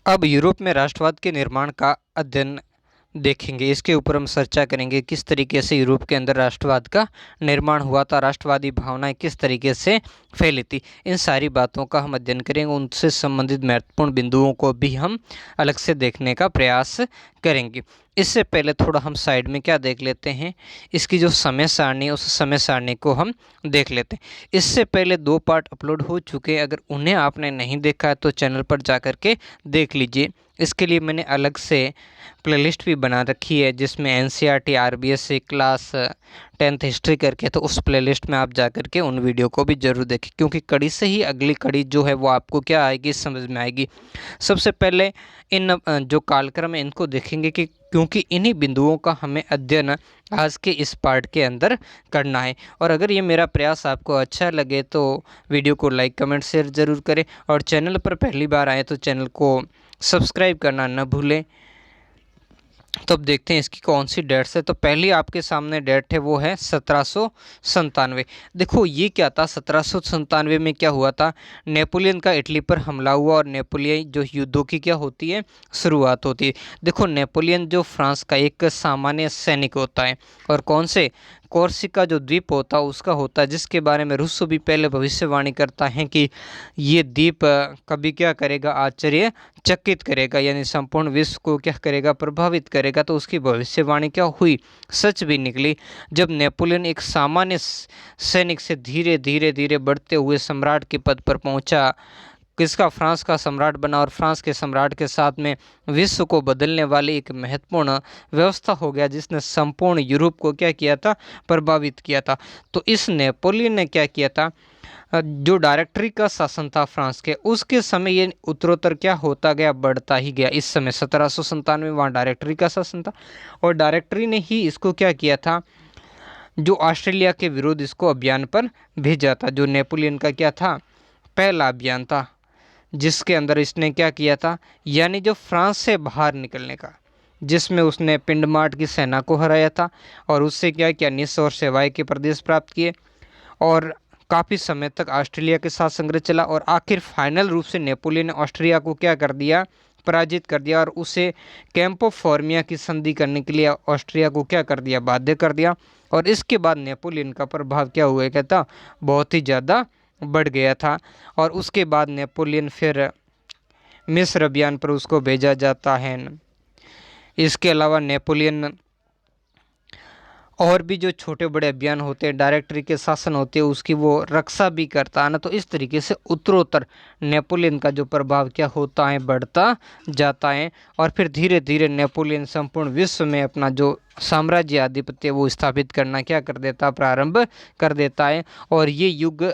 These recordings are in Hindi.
अब यूरोप में राष्ट्रवाद के निर्माण का अध्ययन देखेंगे। इसके ऊपर हम चर्चा करेंगे किस तरीके से यूरोप के अंदर राष्ट्रवाद का निर्माण हुआ था, राष्ट्रवादी भावनाएं किस तरीके से फैली थी। इन सारी बातों का हम अध्ययन करेंगे, उनसे संबंधित महत्वपूर्ण बिंदुओं को भी हम अलग से देखने का प्रयास करेंगे। इससे पहले थोड़ा हम साइड में क्या देख लेते हैं, इसकी जो समय सारणी है उस समय सारणी को हम देख लेते हैं। इससे पहले 2 पार्ट अपलोड हो चुके हैं, अगर उन्हें आपने नहीं देखा है तो चैनल पर जा कर के देख लीजिए। इसके लिए मैंने अलग से प्लेलिस्ट भी बना रखी है जिसमें NCERT, RBSC, class 10th history करके, तो उस प्लेलिस्ट में आप जा कर के उन वीडियो को भी ज़रूर देखें, क्योंकि कड़ी से ही अगली कड़ी जो है वो आपको क्या आएगी, समझ में आएगी। सबसे पहले इन जो कालक्रम है इनको देखेंगे कि क्योंकि इन्हीं बिंदुओं का हमें अध्ययन आज के इस पार्ट के अंदर करना है। और अगर ये मेरा प्रयास आपको अच्छा लगे तो वीडियो को लाइक, कमेंट, शेयर ज़रूर करें, और चैनल पर पहली बार आए तो चैनल को सब्सक्राइब करना न भूलें। तो अब देखते हैं इसकी कौन सी डेट्स है। तो पहली आपके सामने डेट है वो है 1797। देखो ये क्या था, 1797 में क्या हुआ था, नेपोलियन का इटली पर हमला हुआ और नेपोलियन जो युद्धों की क्या होती है, शुरुआत होती है। देखो नेपोलियन जो फ्रांस का एक सामान्य सैनिक होता है, और कौन से, कोर्सिका जो द्वीप होता है उसका होता है, जिसके बारे में रूसो भी पहले भविष्यवाणी करता है कि ये द्वीप कभी क्या करेगा, आश्चर्यचकित करेगा, यानी संपूर्ण विश्व को क्या करेगा, प्रभावित करेगा। तो उसकी भविष्यवाणी क्या हुई, सच भी निकली। जब नेपोलियन एक सामान्य सैनिक से धीरे धीरे धीरे बढ़ते हुए सम्राट के पद पर पहुंचा, किसका, फ्रांस का सम्राट बना, और फ्रांस के सम्राट के साथ में विश्व को बदलने वाली एक महत्वपूर्ण व्यवस्था हो गया जिसने संपूर्ण यूरोप को क्या किया था, प्रभावित किया था। तो इस नेपोलियन ने क्या किया था, जो डायरेक्टरी का शासन था फ्रांस के, उसके समय ये उत्तरोत्तर क्या होता गया, बढ़ता ही गया। इस समय 1797 वहाँ डायरेक्टरी का शासन था, और डायरेक्टरी ने ही इसको क्या किया था, जो ऑस्ट्रेलिया के विरुद्ध इसको अभियान पर भेजा था, जो नेपोलियन का क्या था, पहला अभियान था, जिसके अंदर इसने क्या किया था, यानी जो फ्रांस से बाहर निकलने का, जिसमें उसने पिंडमार्ट की सेना को हराया था, और उससे क्या किया, निस और सेवाई के प्रदेश प्राप्त किए, और काफ़ी समय तक ऑस्ट्रेलिया के साथ संघर्ष चला, और आखिर फाइनल रूप से नेपोलियन ने ऑस्ट्रिया को क्या कर दिया, पराजित कर दिया, और उसे कैंप ऑफ फॉर्मिया की संधि करने के लिए ऑस्ट्रिया को क्या कर दिया, बाध्य कर दिया। और इसके बाद नेपोलियन का प्रभाव क्या हुआ, कहता बहुत ही ज़्यादा बढ़ गया था। और उसके बाद नेपोलियन फिर मिस्र अभियान पर उसको भेजा जाता है। इसके अलावा नेपोलियन और भी जो छोटे बड़े अभियान होते हैं, डायरेक्टरी के शासन होते हैं, उसकी वो रक्षा भी करता है ना। तो इस तरीके से उत्तरोत्तर नेपोलियन का जो प्रभाव क्या होता है, बढ़ता जाता है, और फिर धीरे धीरे नेपोलियन संपूर्ण विश्व में अपना जो साम्राज्य आधिपत्य वो स्थापित करना क्या कर देता, प्रारंभ कर देता है। और ये युग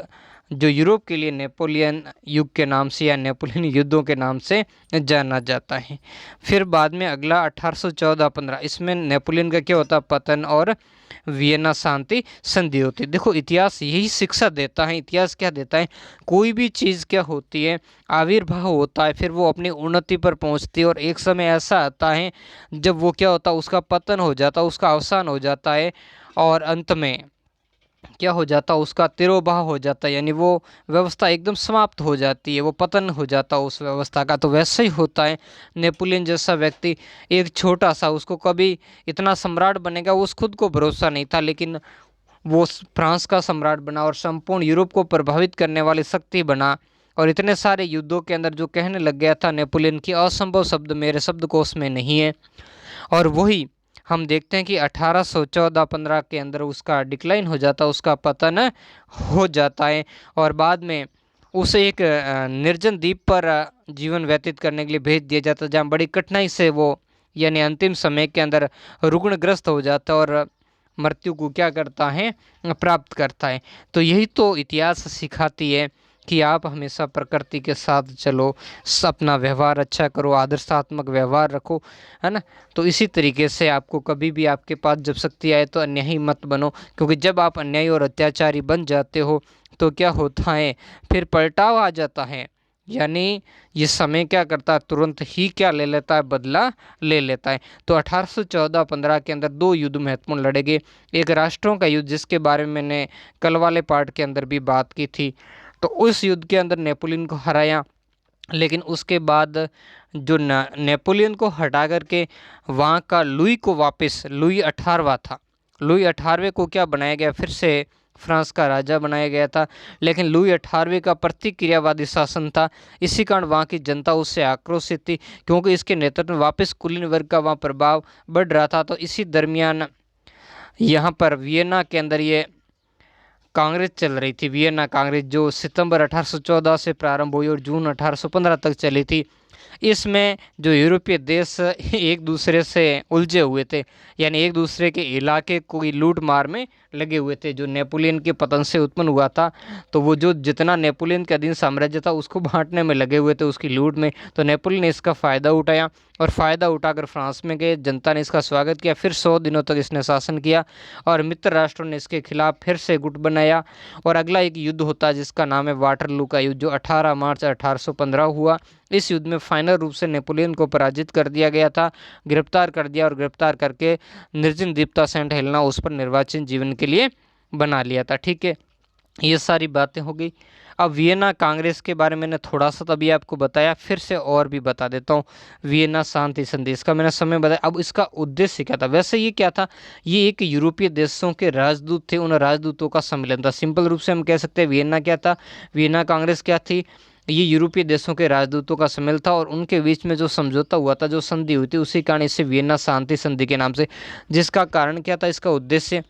जो यूरोप के लिए नेपोलियन युग के नाम से या नेपोलियन युद्धों के नाम से जाना जाता है। फिर बाद में अगला 1814-15, इसमें नेपोलियन का क्या होता, पतन और वियना शांति संधि होती है। देखो इतिहास यही शिक्षा देता है, इतिहास क्या देता है, कोई भी चीज़ क्या होती है, आविर्भाव होता है, फिर वो अपनी उन्नति पर पहुंचती है, और एक समय ऐसा आता है जब वो क्या होता है, उसका पतन हो जाता है, उसका अवसान हो जाता है, और अंत में क्या हो जाता, उसका तिरोभाव हो जाता है, यानी वो व्यवस्था एकदम समाप्त हो जाती है, वो पतन हो जाता है उस व्यवस्था का। तो वैसे ही होता है, नेपोलियन जैसा व्यक्ति एक छोटा सा, उसको कभी इतना सम्राट बनेगा उस खुद को भरोसा नहीं था, लेकिन वो फ्रांस का सम्राट बना और संपूर्ण यूरोप को प्रभावित करने वाली शक्ति बना। और इतने सारे युद्धों के अंदर जो कहने लग गया था नेपोलियन की असंभव शब्द मेरे शब्दकोश में नहीं है। और वही हम देखते हैं कि 1814-15 के अंदर उसका डिक्लाइन हो जाता है, उसका पतन हो जाता है, और बाद में उसे एक निर्जन द्वीप पर जीवन व्यतीत करने के लिए भेज दिया जाता है, जहाँ बड़ी कठिनाई से वो, यानी अंतिम समय के अंदर रुग्णग्रस्त हो जाता है और मृत्यु को क्या करता है, प्राप्त करता है। तो यही तो इतिहास सिखाती है कि आप हमेशा प्रकृति के साथ चलो, अपना व्यवहार अच्छा करो, आदर्शात्मक व्यवहार रखो, है ना। तो इसी तरीके से आपको कभी भी आपके पास जब शक्ति आए तो अन्यायी मत बनो, क्योंकि जब आप अन्यायी और अत्याचारी बन जाते हो तो क्या होता है, फिर पलटाव आ जाता है, यानी ये समय क्या करता है, तुरंत ही क्या ले लेता है, बदला ले लेता है। तो 1814-15 के अंदर 2 युद्ध महत्वपूर्ण लड़े गए। एक राष्ट्रों का युद्ध, जिसके बारे में मैंने कल वाले पार्ट के अंदर भी बात की थी। तो उस युद्ध के अंदर नेपोलियन को हराया, लेकिन उसके बाद जो नेपोलियन को हटा करके वहाँ का लुई को वापस, लुई 18वां था, लुई 18वें को क्या बनाया गया, फिर से फ्रांस का राजा बनाया गया था। लेकिन लुई 18वें का प्रतिक्रियावादी शासन था, इसी कारण वहाँ की जनता उससे आक्रोशित थी, क्योंकि इसके नेतृत्व में वापस कुलीन वर्ग का वहाँ प्रभाव बढ़ रहा था। तो इसी दरमियान यहाँ पर वियना के अंदर ये कांग्रेस चल रही थी, वियना कांग्रेस, जो सितंबर 1814 से प्रारंभ हुई और जून 1815 तक चली थी। इसमें जो यूरोपीय देश एक दूसरे से उलझे हुए थे, यानी एक दूसरे के इलाके कोई लूट मार में लगे हुए थे, जो नेपोलियन के पतन से उत्पन्न हुआ था। तो वो जो जितना नेपोलियन का अधीन साम्राज्य था उसको बांटने में लगे हुए थे, उसकी लूट में। तो नेपोलियन ने इसका फ़ायदा उठाया और फ़ायदा उठाकर फ्रांस में गए, जनता ने इसका स्वागत किया। फिर 100 दिनों तक इसने शासन किया और मित्र राष्ट्रों ने इसके खिलाफ फिर से गुट बनाया। और अगला एक युद्ध होता है जिसका नाम है वाटरलू का युद्ध, जो 18 मार्च 1815 हुआ। इस युद्ध में फाइनल रूप से नेपोलियन को पराजित कर दिया गया था, गिरफ्तार कर दिया और गिरफ्तार करके निर्जन द्वीप सेंट हेलेना उस पर निर्वाचन जीवन के लिए बना लिया था। ठीक है, ये सारी बातें हो गई। अब वियना कांग्रेस के बारे में मैंने थोड़ा सा तभी आपको बताया, फिर से और भी बता देता हूँ। वियना शांति संदेश का मैंने समय बताया। अब इसका उद्देश्य क्या था, वैसे ये क्या था, ये एक यूरोपीय देशों के राजदूत थे, उन राजदूतों का सम्मेलन था। सिंपल रूप से हम कह सकते हैं वियना क्या था, वियना कांग्रेस क्या थी, ये यूरोपीय देशों के राजदूतों का सम्मेलन था और उनके बीच में जो समझौता हुआ था, जो संधि हुई थी, उसी कारण इसे वियना शांति संधि के नाम से, जिसका कारण क्या था, इसका उद्देश्य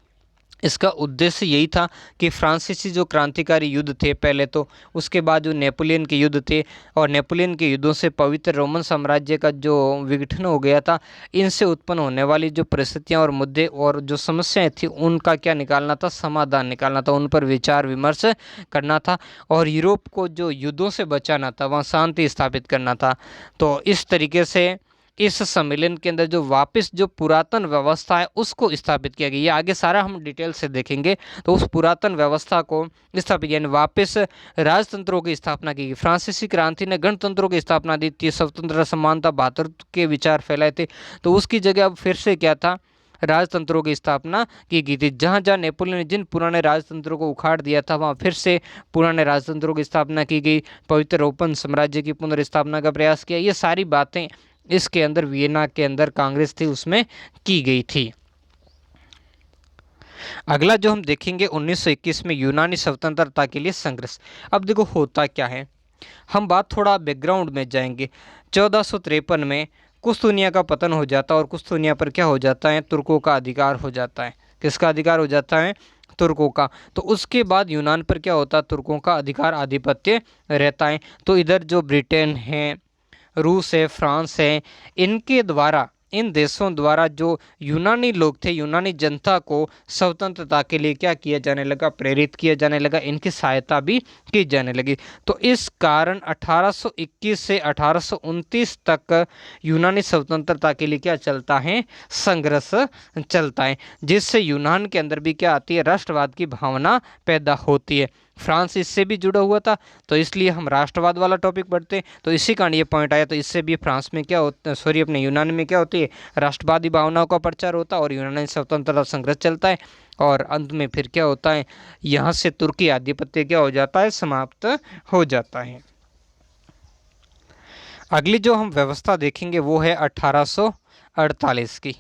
यही था कि फ्रांसीसी जो क्रांतिकारी युद्ध थे पहले, तो उसके बाद जो नेपोलियन के युद्ध थे और नेपोलियन के युद्धों से पवित्र रोमन साम्राज्य का जो विघटन हो गया था, इनसे उत्पन्न होने वाली जो परिस्थितियां और मुद्दे और जो समस्याएं थी, उनका क्या निकालना था, समाधान निकालना था, उन पर विचार विमर्श करना था और यूरोप को जो युद्धों से बचाना था, वहाँ शांति स्थापित करना था। तो इस तरीके से इस सम्मेलन के अंदर जो वापस जो पुरातन व्यवस्था है उसको स्थापित किया गया। ये आगे सारा हम डिटेल से देखेंगे। तो उस पुरातन व्यवस्था को स्थापित, यानी वापस राजतंत्रों की स्थापना की गई। फ्रांसीसी क्रांति ने गणतंत्रों की स्थापना दी थी, स्वतंत्रता समानता भातृत्व के विचार फैलाए थे। तो उसकी जगह अब फिर से क्या था, राजतंत्रों की स्थापना की गई थी। जहाँ जहाँ नेपोलियन ने जिन पुराने राजतंत्रों को उखाड़ दिया था, वहाँ फिर से पुराने राजतंत्रों की स्थापना की गई। पवित्र रोमन साम्राज्य की पुनर्स्थापना का प्रयास किया। ये सारी बातें इसके अंदर वियना के अंदर कांग्रेस थी उसमें की गई थी। अगला जो हम देखेंगे 1921 में यूनानी स्वतंत्रता के लिए संघर्ष। अब देखो होता क्या है, हम बात थोड़ा बैकग्राउंड में जाएंगे। 1453 में कुस्तुनिया का पतन हो जाता है और कुस्तुनिया पर क्या हो जाता है, तुर्कों का अधिकार हो जाता है। किसका अधिकार हो जाता है, तुर्कों का। तो उसके बाद यूनान पर क्या होता है, तुर्कों का अधिकार आधिपत्य रहता है। तो इधर जो ब्रिटेन है, रूस है, फ्रांस है, इनके द्वारा, इन देशों द्वारा जो यूनानी लोग थे, यूनानी जनता को स्वतंत्रता के लिए क्या किया जाने लगा, प्रेरित किया जाने लगा, इनकी सहायता भी की जाने लगी। तो इस कारण 1821 से 1829 तक यूनानी स्वतंत्रता के लिए क्या चलता है, संघर्ष चलता है, जिससे यूनान के अंदर भी क्या आती है, राष्ट्रवाद की भावना पैदा होती है। फ्रांस इससे भी जुड़ा हुआ था, तो इसलिए हम राष्ट्रवाद वाला टॉपिक पढ़ते हैं। तो इसी कारण ये पॉइंट आया। तो इससे भी फ्रांस में क्या होता, सॉरी अपने यूनान में क्या होती है, राष्ट्रवादी भावनाओं का प्रचार होता है और यूनानी स्वतंत्रता संघर्ष चलता है। और अंत में फिर क्या होता है, यहाँ से तुर्की आधिपत्य क्या हो जाता है, समाप्त हो जाता है। अगली जो हम व्यवस्था देखेंगे वो है 1848 की।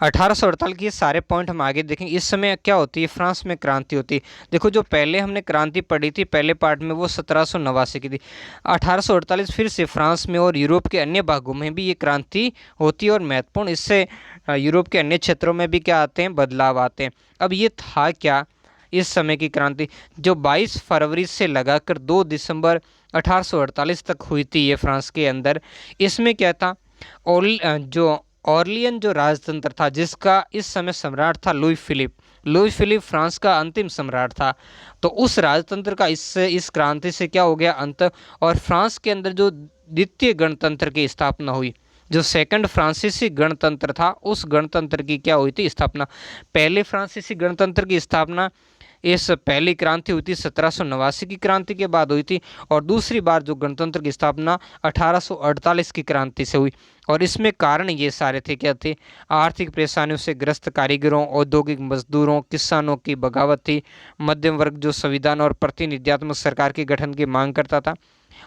1848 के ये सारे पॉइंट हम आगे देखेंगे। इस समय क्या होती है, फ्रांस में क्रांति होती है। देखो जो पहले हमने क्रांति पढ़ी थी पहले पार्ट में, वो 1789 की थी। 1848 फिर से फ्रांस में और यूरोप के अन्य भागों में भी ये क्रांति होती है और महत्वपूर्ण, इससे यूरोप के अन्य क्षेत्रों में भी क्या आते हैं, बदलाव आते हैं। अब ये था क्या इस समय की क्रांति, जो 22 फरवरी से लगाकर 2 दिसंबर 1848 तक हुई थी ये फ्रांस के अंदर। इसमें क्या था, जो ऑर्लियन जो राजतंत्र था, जिसका इस समय सम्राट था लुई फिलिप फ्रांस का अंतिम सम्राट था। तो उस राजतंत्र का इस क्रांति से क्या हो गया, अंत। और फ्रांस के अंदर जो द्वितीय गणतंत्र की स्थापना हुई, जो सेकंड फ्रांसीसी गणतंत्र था, उस गणतंत्र की क्या हुई थी, स्थापना। पहले फ्रांसीसी गणतंत्र की स्थापना, इस पहली क्रांति हुई थी 1789 की क्रांति के बाद हुई थी, और दूसरी बार जो गणतंत्र की स्थापना 1848 की क्रांति से हुई। और इसमें कारण ये सारे थे, क्या थे, आर्थिक परेशानियों से ग्रस्त कारीगरों, औद्योगिक मजदूरों, किसानों की बगावत थी, मध्यम वर्ग जो संविधान और प्रतिनिधित्वात्मक सरकार के गठन की मांग करता था,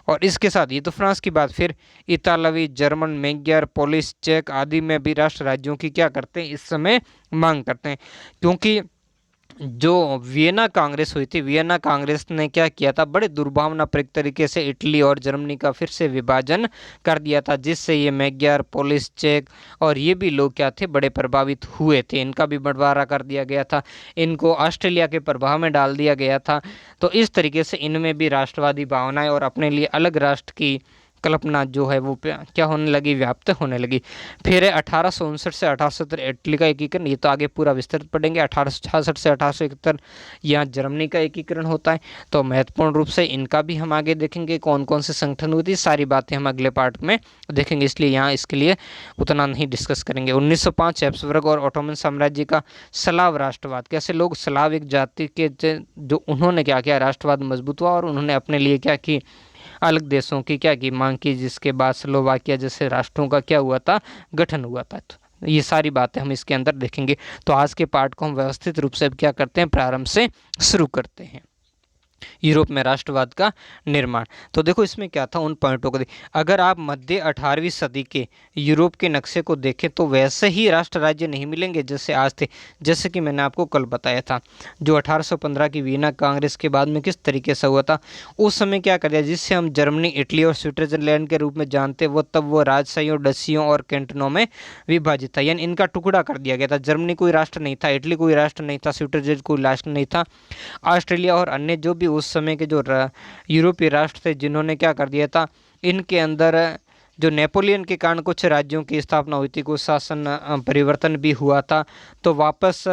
और इसके साथ ये तो फ्रांस की बात, फिर इतालवी, जर्मन, मैग्यार, पोलिश, चेक आदि में भी राष्ट्र राज्यों की क्या करते हैं, इस समय मांग करते हैं। क्योंकि जो वियना कांग्रेस हुई थी, वियना कांग्रेस ने क्या किया था, बड़े दुर्भावनापूर्ण तरीके से इटली और जर्मनी का फिर से विभाजन कर दिया था, जिससे ये मैग्यार, पोलिश, चेक और ये भी लोग क्या थे, बड़े प्रभावित हुए थे। इनका भी बंटवारा कर दिया गया था, इनको ऑस्ट्रेलिया के प्रभाव में डाल दिया गया था। तो इस तरीके से इनमें भी राष्ट्रवादी भावनाएं और अपने लिए अलग राष्ट्र की कल्पना जो है वो क्या होने लगी, व्याप्त होने लगी। फिर 1859 से 1870 इटली का एकीकरण, ये तो आगे पूरा विस्तृत पढ़ेंगे। 1866 से 1871 यहाँ जर्मनी का एकीकरण होता है। तो महत्वपूर्ण रूप से इनका भी हम आगे देखेंगे, कौन कौन से संगठन हुए थे, सारी बातें हम अगले पार्ट में देखेंगे, इसलिए यहाँ इसके लिए उतना नहीं डिस्कस करेंगे। 1905 हैब्सबर्ग और ओटोमन साम्राज्य का स्लाव राष्ट्रवाद, कैसे लोग स्लाव एक जाति के जो उन्होंने क्या किया, राष्ट्रवाद मजबूत हुआ और उन्होंने अपने लिए क्या की, अलग देशों की क्या की मांग की, जिसके बाद स्लोवाकिया जैसे राष्ट्रों का क्या हुआ था, गठन हुआ था। तो ये सारी बातें हम इसके अंदर देखेंगे। तो आज के पार्ट को हम व्यवस्थित रूप से क्या करते हैं, प्रारंभ से शुरू करते हैं। यूरोप में राष्ट्रवाद का निर्माण, तो देखो इसमें क्या था, उन पॉइंटों को अगर आप मध्य 18वीं सदी के यूरोप के नक्शे को देखें तो वैसे ही राष्ट्र राज्य नहीं मिलेंगे जैसे आज थे। जैसे कि मैंने आपको कल बताया था, जो 1815 की वियना कांग्रेस के बाद में किस तरीके से हुआ था, उस समय क्या कर दिया, जिससे हम जर्मनी, इटली और स्विट्जरलैंड के रूप में जानते, वो तब वो राजशाहियों, डचियों और कैंटनों में विभाजित था, यानी इनका टुकड़ा कर दिया गया था। जर्मनी कोई राष्ट्र नहीं था, इटली कोई राष्ट्र नहीं था, स्विट्जरलैंड कोई राष्ट्र नहीं था, ऑस्ट्रेलिया और अन्य जो भी उस समय के जो यूरोपीय राष्ट्र थे, जिन्होंने क्या कर दिया था, इनके अंदर जो नेपोलियन के कारण कुछ राज्यों की स्थापना हुई थी, कुछ शासन परिवर्तन भी हुआ था, तो वापस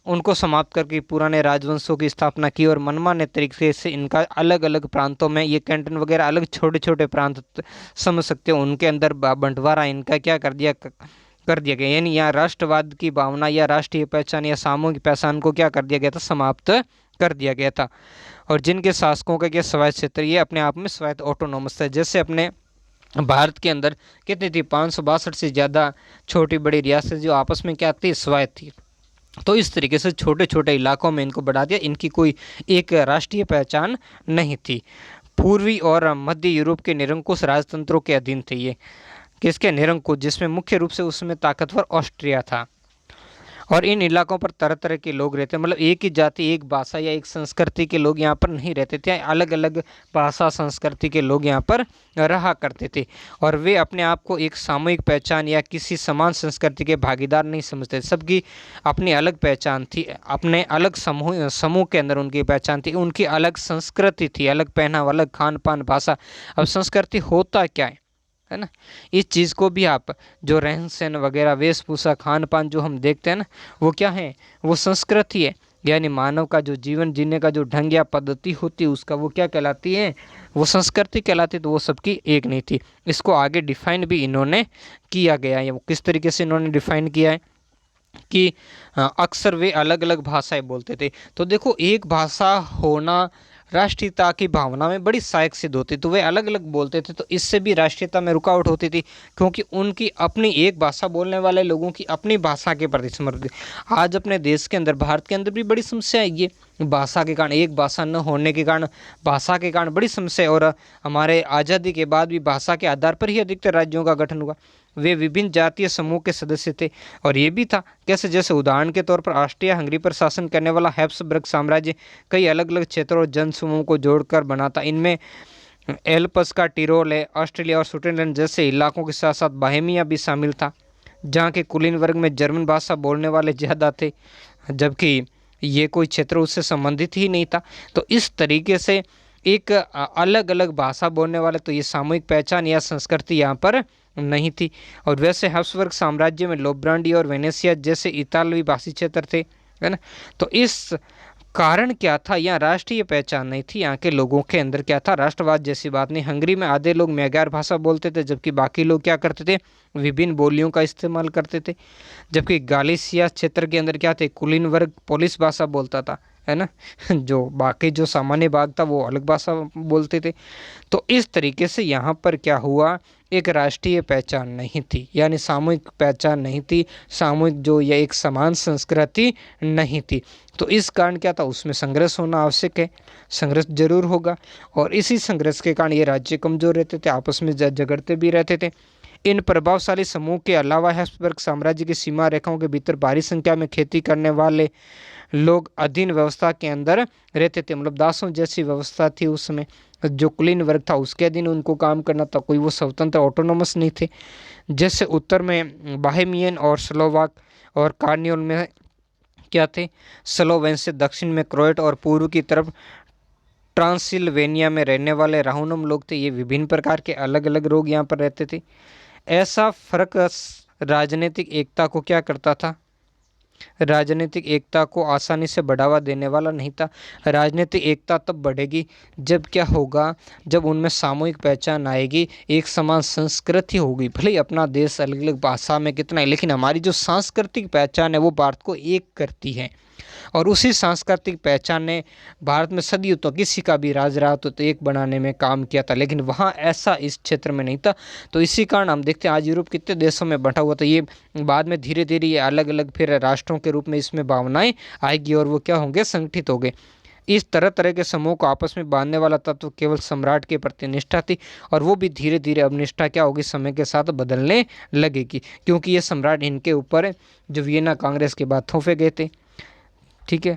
उनको समाप्त करके पुराने राजवंशों की स्थापना की और मनमाने तरीके से इनका अलग अलग प्रांतों में, ये कैंटन वगैरह अलग छोटे छोटे प्रांत समझ सकते हो, उनके अंदर बंटवारा इनका क्या कर दिया गया। यानी यहाँ राष्ट्रवाद की भावना या राष्ट्रीय पहचान या सामूहिक पहचान को क्या कर दिया गया था, समाप्त कर दिया गया था। और जिनके शासकों का क्या स्वायत्त क्षेत्र, ये अपने आप में स्वायत्त ऑटोनोमस है। जैसे अपने भारत के अंदर कितनी थी, 562 से ज़्यादा छोटी बड़ी रियासत जो आपस में क्या थी, स्वायत्त थी। तो इस तरीके से छोटे छोटे इलाकों में इनको बढ़ा दिया, इनकी कोई एक राष्ट्रीय पहचान नहीं थी। पूर्वी और मध्य यूरोप के निरंकुश राजतंत्रों के अधीन थे ये, किसके, निरंकुश, जिसमें मुख्य रूप से उसमें ताकतवर ऑस्ट्रिया था। और इन इलाकों पर तरह तरह के लोग रहते हैं, मतलब एक ही जाति, एक भाषा या एक संस्कृति के लोग यहाँ पर नहीं रहते थे, अलग अलग भाषा संस्कृति के लोग यहाँ पर रहा करते थे। और वे अपने आप को एक सामूहिक पहचान या किसी समान संस्कृति के भागीदार नहीं समझते, सबकी अपनी अलग पहचान थी, अपने अलग समूह के अंदर उनकी पहचान थी, उनकी अलग संस्कृति थी, अलग पहनावा, अलग खान पान, भाषा। अब संस्कृति होता क्या है ना, इस चीज़ को भी आप, जो रहन सहन वगैरह, वेशभूषा, खान पान जो हम देखते हैं ना, वो क्या है, वो संस्कृति है। यानी मानव का जो जीवन जीने का जो ढंग या पद्धति होती है, उसका वो क्या कहलाती है, वो संस्कृति कहलाती है। तो वो सबकी एक नहीं थी। इसको आगे डिफाइन भी इन्होंने किया गया है। वो किस तरीके से इन्होंने डिफाइन किया है कि अक्सर वे अलग अलग भाषाएं बोलते थे। तो देखो, एक भाषा होना राष्ट्रीयता की भावना में बड़ी सहायक सिद्ध होती, तो वे अलग अलग बोलते थे, तो इससे भी राष्ट्रीयता में रुकावट होती थी, क्योंकि उनकी अपनी एक भाषा बोलने वाले लोगों की अपनी भाषा के प्रति समर्पित। आज अपने देश के अंदर, भारत के अंदर भी बड़ी समस्या है ये, भाषा के कारण, एक भाषा न होने के कारण, भाषा के कारण बड़ी समस्या। और हमारे आज़ादी के बाद भी भाषा के आधार पर ही अधिकतर राज्यों का गठन हुआ। वे विभिन्न जातीय समूह के सदस्य थे। और ये भी था कैसे, जैसे उदाहरण के तौर पर ऑस्ट्रिया हंगरी पर शासन करने वाला हैब्सबर्ग साम्राज्य कई अलग अलग क्षेत्रों और जन समूहों को जोड़कर बना था। इनमें एल्प्स का टिरोल है, ऑस्ट्रेलिया और स्विट्जरलैंड जैसे इलाकों के साथ साथ बोहेमिया भी शामिल था, जहाँ के कुलीन वर्ग में जर्मन भाषा बोलने वाले ज़्यादा थे, जबकि ये कोई क्षेत्र उससे संबंधित ही नहीं था। तो इस तरीके से एक अलग अलग भाषा बोलने वाले, तो ये सामूहिक पहचान या संस्कृति यहाँ पर नहीं थी। और वैसे हैब्सबर्ग साम्राज्य में लोब्रांडी और वेनेसिया जैसे इतालवी भाषी क्षेत्र थे, है ना। तो इस कारण क्या था, यहाँ राष्ट्रीय पहचान नहीं थी, यहाँ के लोगों के अंदर क्या था, राष्ट्रवाद जैसी बात नहीं। हंगरी में आधे लोग मैग्यार भाषा बोलते थे, जबकि बाकी लोग क्या करते थे, विभिन्न बोलियों का इस्तेमाल करते थे। जबकि गालिसिया क्षेत्र के अंदर क्या थे, कुलीन वर्ग पोलिश भाषा बोलता था, है ना। जो बाकी जो सामान्य भाग था वो अलग भाषा बोलते थे। तो इस तरीके से यहाँ पर क्या हुआ, एक राष्ट्रीय पहचान नहीं थी, यानी सामूहिक पहचान नहीं थी, सामूहिक जो या एक समान संस्कृति नहीं थी। तो इस कारण क्या था, उसमें संघर्ष होना आवश्यक है, संघर्ष जरूर होगा। और इसी संघर्ष के कारण ये राज्य कमजोर रहते थे, आपस में झगड़ते भी रहते थे। इन प्रभावशाली समूह के अलावा हैब्सबर्ग साम्राज्य की सीमा रेखाओं के भीतर भारी संख्या में खेती करने वाले लोग अधीन व्यवस्था के अंदर रहते थे, मतलब दासों जैसी व्यवस्था थी उसमें। जो कुलीन वर्ग था उसके अधीन उनको काम करना था, कोई वो स्वतंत्र ऑटोनोमस नहीं थे। जैसे उत्तर में बाहेमियन और स्लोवाक और कार्नियोल में क्या थे, स्लोवेन से, दक्षिण में क्रोएट और पूर्व की तरफ ट्रांसिल्वेनिया में रहने वाले राहुनम लोग थे। ये विभिन्न प्रकार के अलग अलग लोग यहाँ पर रहते थे। ऐसा फर्क राजनीतिक एकता को क्या करता था, राजनीतिक एकता को आसानी से बढ़ावा देने वाला नहीं था। राजनीतिक एकता तब बढ़ेगी जब क्या होगा, जब उनमें सामूहिक पहचान आएगी, एक समान संस्कृति होगी। भले ही अपना देश अलग अलग भाषा में कितना है, लेकिन हमारी जो सांस्कृतिक पहचान है वो भारत को एक करती है। और उसी सांस्कृतिक पहचान ने भारत में सदियों तो किसी का भी राज रहा तो एक बनाने में काम किया था, लेकिन वहाँ ऐसा इस क्षेत्र में नहीं था। तो इसी कारण हम देखते हैं आज यूरोप कितने देशों में बंटा हुआ था। ये बाद में धीरे धीरे ये अलग अलग फिर राष्ट्रों के रूप में इसमें भावनाएं आएगी और वो क्या होंगे, संगठित हो गए। इस तरह तरह के समूह को आपस में बांधने वाला तत्व केवल सम्राट के प्रति निष्ठा थी, और वो भी धीरे धीरे अब निष्ठा क्या होगी, समय के साथ बदलने लगेगी, क्योंकि ये सम्राट इनके ऊपर जो वियना कांग्रेस के बाद थोपे गए थे। ठीक है,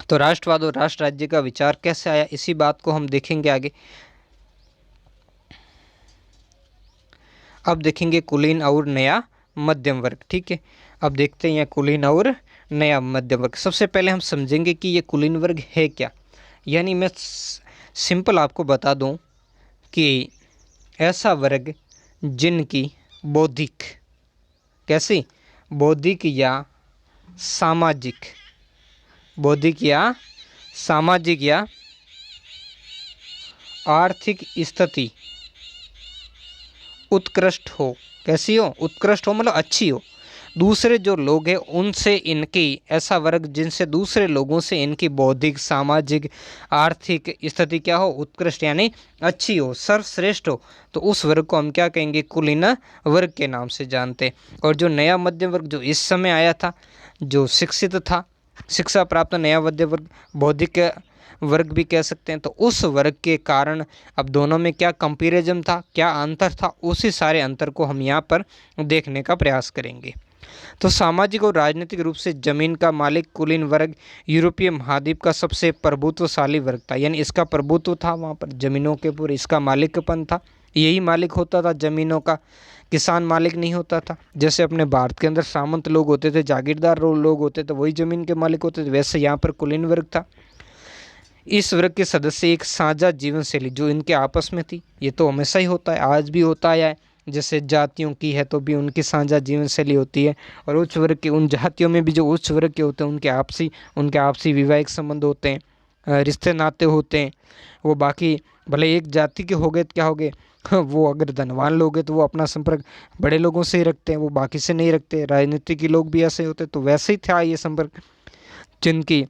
तो राष्ट्रवाद और राष्ट्र राज्य का विचार कैसे आया, इसी बात को हम देखेंगे आगे। अब देखेंगे कुलीन और नया मध्यम वर्ग। ठीक है, अब देखते हैं कुलीन और नया मध्यम वर्ग। सबसे पहले हम समझेंगे कि ये कुलीन वर्ग है क्या। यानी मैं सिंपल आपको बता दूं कि ऐसा वर्ग जिनकी बौद्धिक, कैसी, बौद्धिक या सामाजिक, बौद्धिक या सामाजिक या आर्थिक स्थिति उत्कृष्ट हो। कैसी हो, उत्कृष्ट हो मतलब अच्छी हो। दूसरे जो लोग हैं उनसे इनकी, ऐसा वर्ग जिनसे दूसरे लोगों से इनकी बौद्धिक, सामाजिक, आर्थिक स्थिति क्या हो, उत्कृष्ट यानी अच्छी हो, सर्वश्रेष्ठ हो। तो उस वर्ग को हम क्या कहेंगे, कुलीन वर्ग के नाम से जानते। और जो नया मध्यम वर्ग जो इस समय आया था, जो शिक्षित था, शिक्षा प्राप्त नया मध्यम वर्ग, बौद्धिक वर्ग भी कह सकते हैं, तो उस वर्ग के कारण अब दोनों में क्या कंपैरिजन था, क्या अंतर था, उसी सारे अंतर को हम यहाँ पर देखने का प्रयास करेंगे। तो सामाजिक और राजनीतिक रूप से जमीन का मालिक कुलीन वर्ग यूरोपीय महाद्वीप का सबसे प्रभुत्वशाली वर्ग था। यानी इसका प्रभुत्व था वहाँ पर जमीनों के ऊपर, इसका मालिकपन था, यही मालिक होता था जमीनों का, किसान मालिक नहीं होता था। जैसे अपने भारत के अंदर सामंत लोग होते थे, जागीरदार लोग होते थे, वही जमीन के मालिक होते थे, वैसे यहाँ पर कुलीन वर्ग था। इस वर्ग के सदस्य एक साझा जीवन शैली जो इनके आपस में थी, ये तो हमेशा ही होता है, आज भी होता है। जैसे जातियों की है तो भी उनकी साझा जीवन शैली होती है, और उच्च वर्ग के, उन जातियों में भी जो उच्च वर्ग के होते हैं उनके आपसी वैवाहिक संबंध होते हैं, रिश्ते नाते होते हैं। वो बाकी भले एक जाति के हो गए तो क्या हो गए, वो अगर धनवान लोग हैं तो वो अपना संपर्क बड़े लोगों से ही रखते हैं, वो बाकी से नहीं रखते। राजनीतिक लोग भी ऐसे होते, तो वैसे ही था ये संपर्क। जिनकी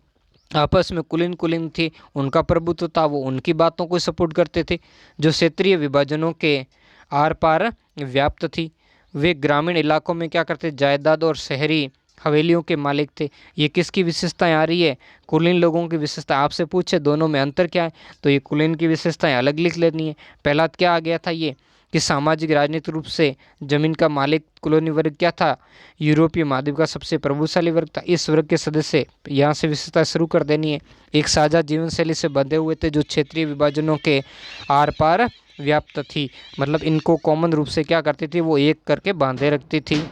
आपस में कुलीन थी, उनका प्रभुत्व था, वो उनकी बातों को सपोर्ट करते थे। जो क्षेत्रीय विभाजनों के आर पार व्याप्त थी, वे ग्रामीण इलाकों में क्या करते, जायदाद और शहरी हवेलियों के मालिक थे। ये किसकी विशेषताएं आ रही है, कुलीन लोगों की विशेषता। आपसे पूछे दोनों में अंतर क्या है, तो ये कुलीन की विशेषताएं अलग लिख लेनी है। पहला क्या आ गया था ये कि सामाजिक राजनीतिक रूप से जमीन का मालिक कुलीन वर्ग क्या था, यूरोपीय महाद्वीप का सबसे प्रभुशाली वर्ग था। इस वर्ग के सदस्य, यहाँ से विशेषता शुरू कर देनी है, एक साझा जीवन शैली से बंधे हुए थे जो क्षेत्रीय विभाजनों के आर पार व्याप्त थी। मतलब इनको कॉमन रूप से क्या करती थी, वो एक करके बांधे रखती थी।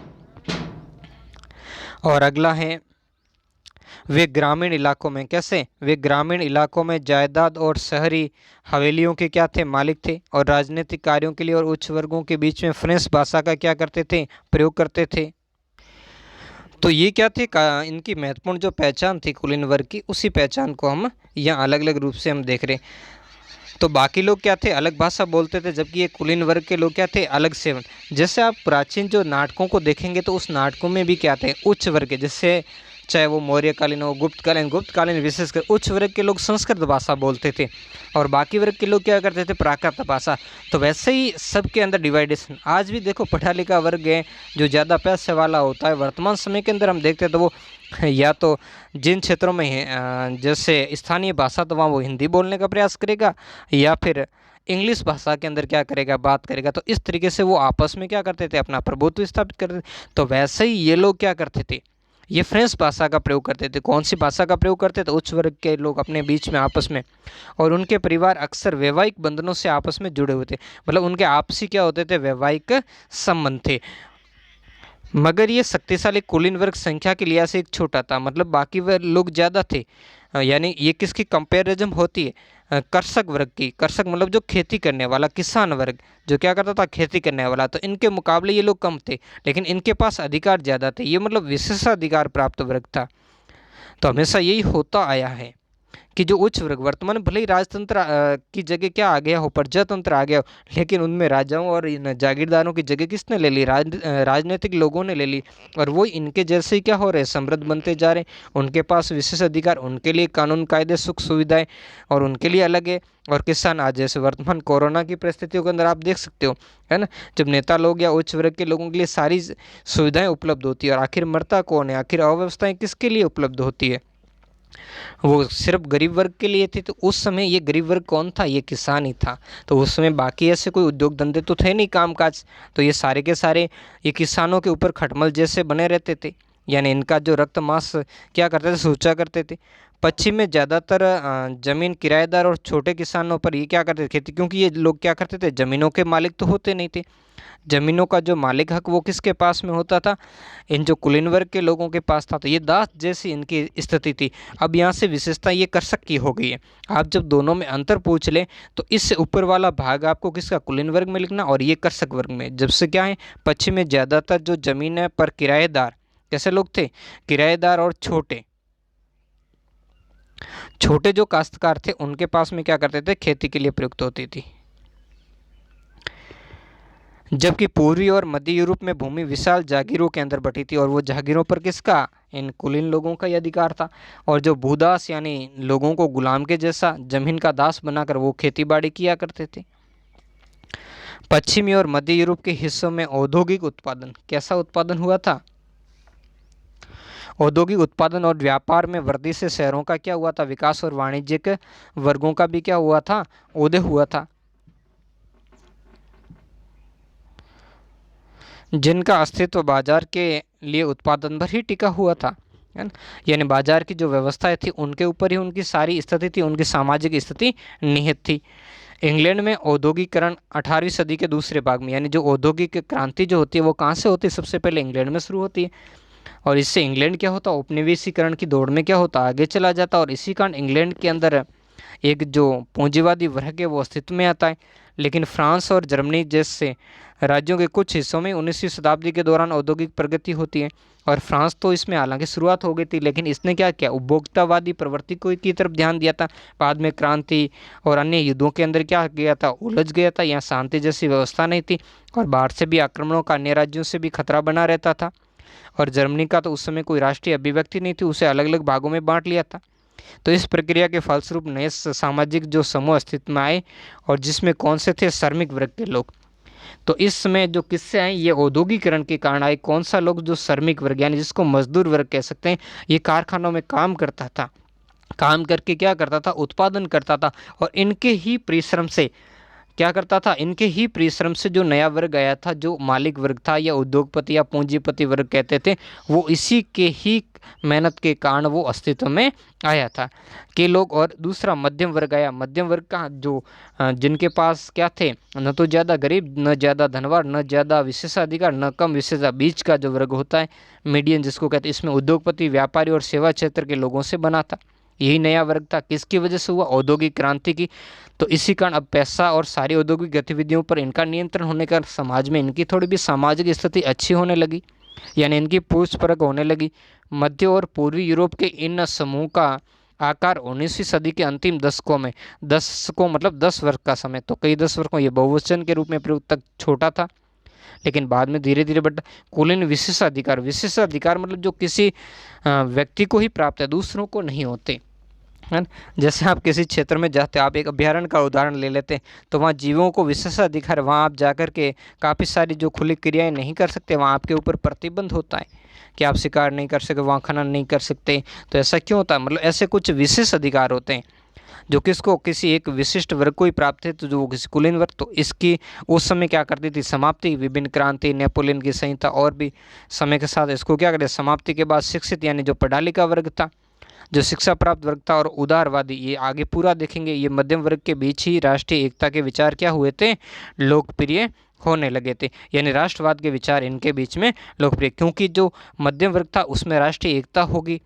और अगला है, वे ग्रामीण इलाकों में, कैसे, वे ग्रामीण इलाकों में जायदाद और शहरी हवेलियों के क्या थे, मालिक थे। और राजनीतिक कार्यों के लिए और उच्च वर्गों के बीच में फ्रेंच भाषा का क्या करते थे, प्रयोग करते थे। तो ये क्या थे, इनकी महत्वपूर्ण जो पहचान थी कुलीन वर्ग की, उसी पहचान को हम यहाँ अलग अलग रूप से हम देख रहे हैं। तो बाकी लोग क्या थे, अलग भाषा बोलते थे, जबकि ये कुलीन वर्ग के लोग क्या थे, अलग सेवन। जैसे आप प्राचीन जो नाटकों को देखेंगे तो उस नाटकों में भी क्या थे, उच्च वर्ग के, जैसे चाहे वो मौर्यकालीन हो, गुप्तकालीन विशेषकर उच्च वर्ग के लोग संस्कृत भाषा बोलते थे और बाकी वर्ग के लोग क्या करते थे, प्राकृत भाषा। तो वैसे ही सबके अंदर डिवाइडेशन आज भी देखो, पढ़ा लिखा वर्ग है जो ज़्यादा पैसे वाला होता है, वर्तमान समय के अंदर हम देखते हैं तो वो या तो जिन क्षेत्रों में है जैसे स्थानीय भाषा, तो वहाँ वो हिंदी बोलने का प्रयास करेगा या फिर इंग्लिश भाषा के अंदर क्या करेगा, बात करेगा। तो इस तरीके से वो आपस में क्या करते थे, अपना प्रभुत्व स्थापित करते थे। तो वैसे ही ये लोग क्या करते थे, ये फ्रेंच भाषा का प्रयोग करते थे। कौन सी भाषा का प्रयोग करते थे, उच्च वर्ग के लोग अपने बीच में आपस में, और उनके परिवार अक्सर वैवाहिक बंधनों से आपस में जुड़े हुए थे, मतलब उनके आपसी क्या होते थे, वैवाहिक संबंध थे। मगर ये शक्तिशाली कुलीन वर्ग संख्या के लिहाज से एक छोटा था, मतलब बाकी वर्ग लोग ज़्यादा थे। यानी ये किसकी कंपेरिजन होती है, कृषक वर्ग की। कृषक मतलब जो खेती करने वाला, किसान वर्ग जो क्या करता था, खेती करने वाला। तो इनके मुकाबले ये लोग कम थे, लेकिन इनके पास अधिकार ज़्यादा थे। ये मतलब विशेषाधिकार प्राप्त वर्ग था। तो हमेशा यही होता आया है कि जो उच्च वर्ग, वर्तमान भले ही राजतंत्र की जगह क्या आ गया हो, प्रजातंत्र आ गया हो, लेकिन उनमें राजाओं और इन जागीरदारों की जगह किसने ले ली, राजनीतिक लोगों ने ले ली। और वो इनके जैसे ही क्या हो रहे हैं, समृद्ध बनते जा रहे हैं। उनके पास विशेष अधिकार, उनके लिए कानून कायदे सुख सुविधाएं और उनके लिए अलग है। और किसान आज जैसे वर्तमान कोरोना की परिस्थितियों के अंदर आप देख सकते हो, है ना, जब नेता लोग या उच्च वर्ग के लोगों के लिए सारी सुविधाएं उपलब्ध होती है, और आखिर मरता कौन है, आखिर अव्यवस्थाएं किसके लिए उपलब्ध होती है, वो सिर्फ गरीब वर्ग के लिए थी। तो उस समय ये गरीब वर्ग कौन था, ये किसान ही था। तो उस समय बाकी ऐसे कोई उद्योग धंधे तो थे नहीं, कामकाज। तो ये सारे के सारे ये किसानों के ऊपर खटमल जैसे बने रहते थे, यानी इनका जो रक्त मांस क्या करते थे, सोचा करते थे। पश्चिम में ज़्यादातर जमीन किराएदार और छोटे किसानों पर ये क्या करते थे, खेती, क्योंकि ये लोग क्या करते थे, ज़मीनों के मालिक तो होते नहीं थे। ज़मीनों का जो मालिक हक वो किसके पास में होता था, इन जो कुलीन वर्ग के लोगों के पास था। तो ये दास जैसी इनकी स्थिति थी। अब यहाँ से विशेषता ये कृषक की हो गई है। आप जब दोनों में अंतर पूछ लें तो इससे ऊपर वाला भाग आपको किसका, कुलीन वर्ग में लिखना, और ये कृषक वर्ग में। जब से क्या है, पश्चिम में ज़्यादातर जो ज़मीन है पर किराएदार, कैसे लोग थे, किराएदार और छोटे छोटे जो काश्तकार थे, उनके पास में क्या करते थे, खेती के लिए प्रयुक्त होती थी। जबकि पूर्वी और मध्य यूरोप में भूमि विशाल जागीरों के अंदर बटी थी, और वो जागीरों पर किसका, इन कुलीन लोगों का ही अधिकार था। और जो भूदास यानी लोगों को गुलाम के जैसा जमीन का दास बनाकर वो खेती बाड़ी किया करते थे। पश्चिमी और मध्य यूरोप के हिस्सों में औद्योगिक उत्पादन, कैसा उत्पादन हुआ था, औद्योगिक उत्पादन और व्यापार में वृद्धि से शहरों का क्या हुआ था, विकास, और वाणिज्यिक वर्गों का भी क्या हुआ था, उदय हुआ था, जिनका अस्तित्व बाजार के लिए उत्पादन पर ही टिका हुआ था, है ना। यानी बाजार की जो व्यवस्थाएं थी उनके ऊपर ही उनकी सारी स्थिति थी, उनकी सामाजिक स्थिति निहित थी। इंग्लैंड में औद्योगिकरण 18वीं सदी के दूसरे भाग में, यानी जो औद्योगिक क्रांति जो होती है वो कहाँ से होती है, सबसे पहले इंग्लैंड में शुरू होती है। और इससे इंग्लैंड क्या होता, उपनिवेशीकरण की दौड़ में क्या होता, आगे चला जाता। और इसी कारण इंग्लैंड के अंदर एक जो पूंजीवादी वर्ग है वो अस्तित्व में आता है। लेकिन फ्रांस और जर्मनी जैसे राज्यों के कुछ हिस्सों में 19वीं शताब्दी के दौरान औद्योगिक प्रगति होती है। और फ्रांस तो इसमें हालांकि शुरुआत हो गई थी, लेकिन इसने क्या किया, उपभोक्तावादी प्रवृत्ति को की तरफ ध्यान दिया था। बाद में क्रांति और अन्य युद्धों के अंदर क्या गया था, उलझ गया था। यहाँ शांति जैसी व्यवस्था नहीं थी, और बाहर से भी आक्रमणों का, अन्य राज्यों से भी खतरा बना रहता था। और जर्मनी का तो उस समय कोई राष्ट्रीय अभिव्यक्ति नहीं थी, उसे अलग अलग भागों में बांट लिया था। तो इस प्रक्रिया के फलस्वरूप नए सामाजिक जो समूह अस्तित्व में आए, और जिसमें कौन से थे, श्रमिक वर्ग के लोग। तो इस समय जो किस्से आए ये औद्योगिकरण के कारण आए। कौन सा लोग, जो श्रमिक वर्ग यानी जिसको मजदूर वर्ग कह सकते हैं, ये कारखानों में काम करता था, काम करके क्या करता था, उत्पादन करता था। और इनके ही परिश्रम से क्या करता था, इनके ही परिश्रम से जो नया वर्ग आया था, जो मालिक वर्ग था या उद्योगपति या पूंजीपति वर्ग कहते थे, वो इसी के ही मेहनत के कारण वो अस्तित्व में आया था कि लोग। और दूसरा मध्यम वर्ग आया। मध्यम वर्ग का जो जिनके पास क्या थे, न तो ज़्यादा गरीब, न ज़्यादा धनवान, न ज़्यादा विशेषाधिकार, न कम विशेषा, बीच का जो वर्ग होता है, मीडियन जिसको कहते हैं। इसमें उद्योगपति, व्यापारी और सेवा क्षेत्र के लोगों से बना था। यही नया वर्ग था। किसकी वजह से हुआ, औद्योगिक क्रांति की। तो इसी कारण अब पैसा और सारी औद्योगिक गतिविधियों पर इनका नियंत्रण होने का समाज में इनकी थोड़ी भी सामाजिक स्थिति अच्छी होने लगी, यानी इनकी पूछ परख होने लगी। मध्य और पूर्वी यूरोप के इन समूह का आकार 19वीं सदी के अंतिम दशकों में, दशकों मतलब 10 वर्ष का समय, तो कई 10 वर्षों, ये बहुवचन के रूप में प्रयुक्त तक छोटा था। लेकिन बाद में धीरे धीरे बढ़ता। कुलीन विशेषाधिकार, विशेषाधिकार मतलब जो किसी व्यक्ति को ही प्राप्त है, दूसरों को नहीं होते, है ना। जैसे आप किसी क्षेत्र में जाते, आप एक अभ्यारण्य का उदाहरण ले लेते हैं, तो वहाँ जीवों को विशेषाधिकार, वहाँ आप जाकर के काफ़ी सारी जो खुली क्रियाएं नहीं कर सकते, वहाँ आपके ऊपर प्रतिबंध होता है कि आप शिकार नहीं कर सकते, वहाँ खनन नहीं कर सकते। तो ऐसा क्यों होता है, मतलब ऐसे कुछ विशेष अधिकार होते हैं जो किसको, किसी एक विशिष्ट वर्ग को ही प्राप्त है, तो जो किसी कुलीन वर्ग, तो इसकी उस समय क्या करती थी, समाप्ति। विभिन्न क्रांति, नेपोलियन की संहिता और भी समय के साथ इसको क्या करते, समाप्ति के बाद शिक्षित यानी जो पढ़ा लिखा वर्ग था, जो शिक्षा प्राप्त वर्ग था, और उदारवादी, ये आगे पूरा देखेंगे, ये मध्यम वर्ग के बीच ही राष्ट्रीय एकता के विचार क्या हुए थे, लोकप्रिय होने लगे थे। यानी राष्ट्रवाद के विचार इनके बीच में लोकप्रिय, क्योंकि जो मध्यम वर्ग था उसमें राष्ट्रीय एकता होगी,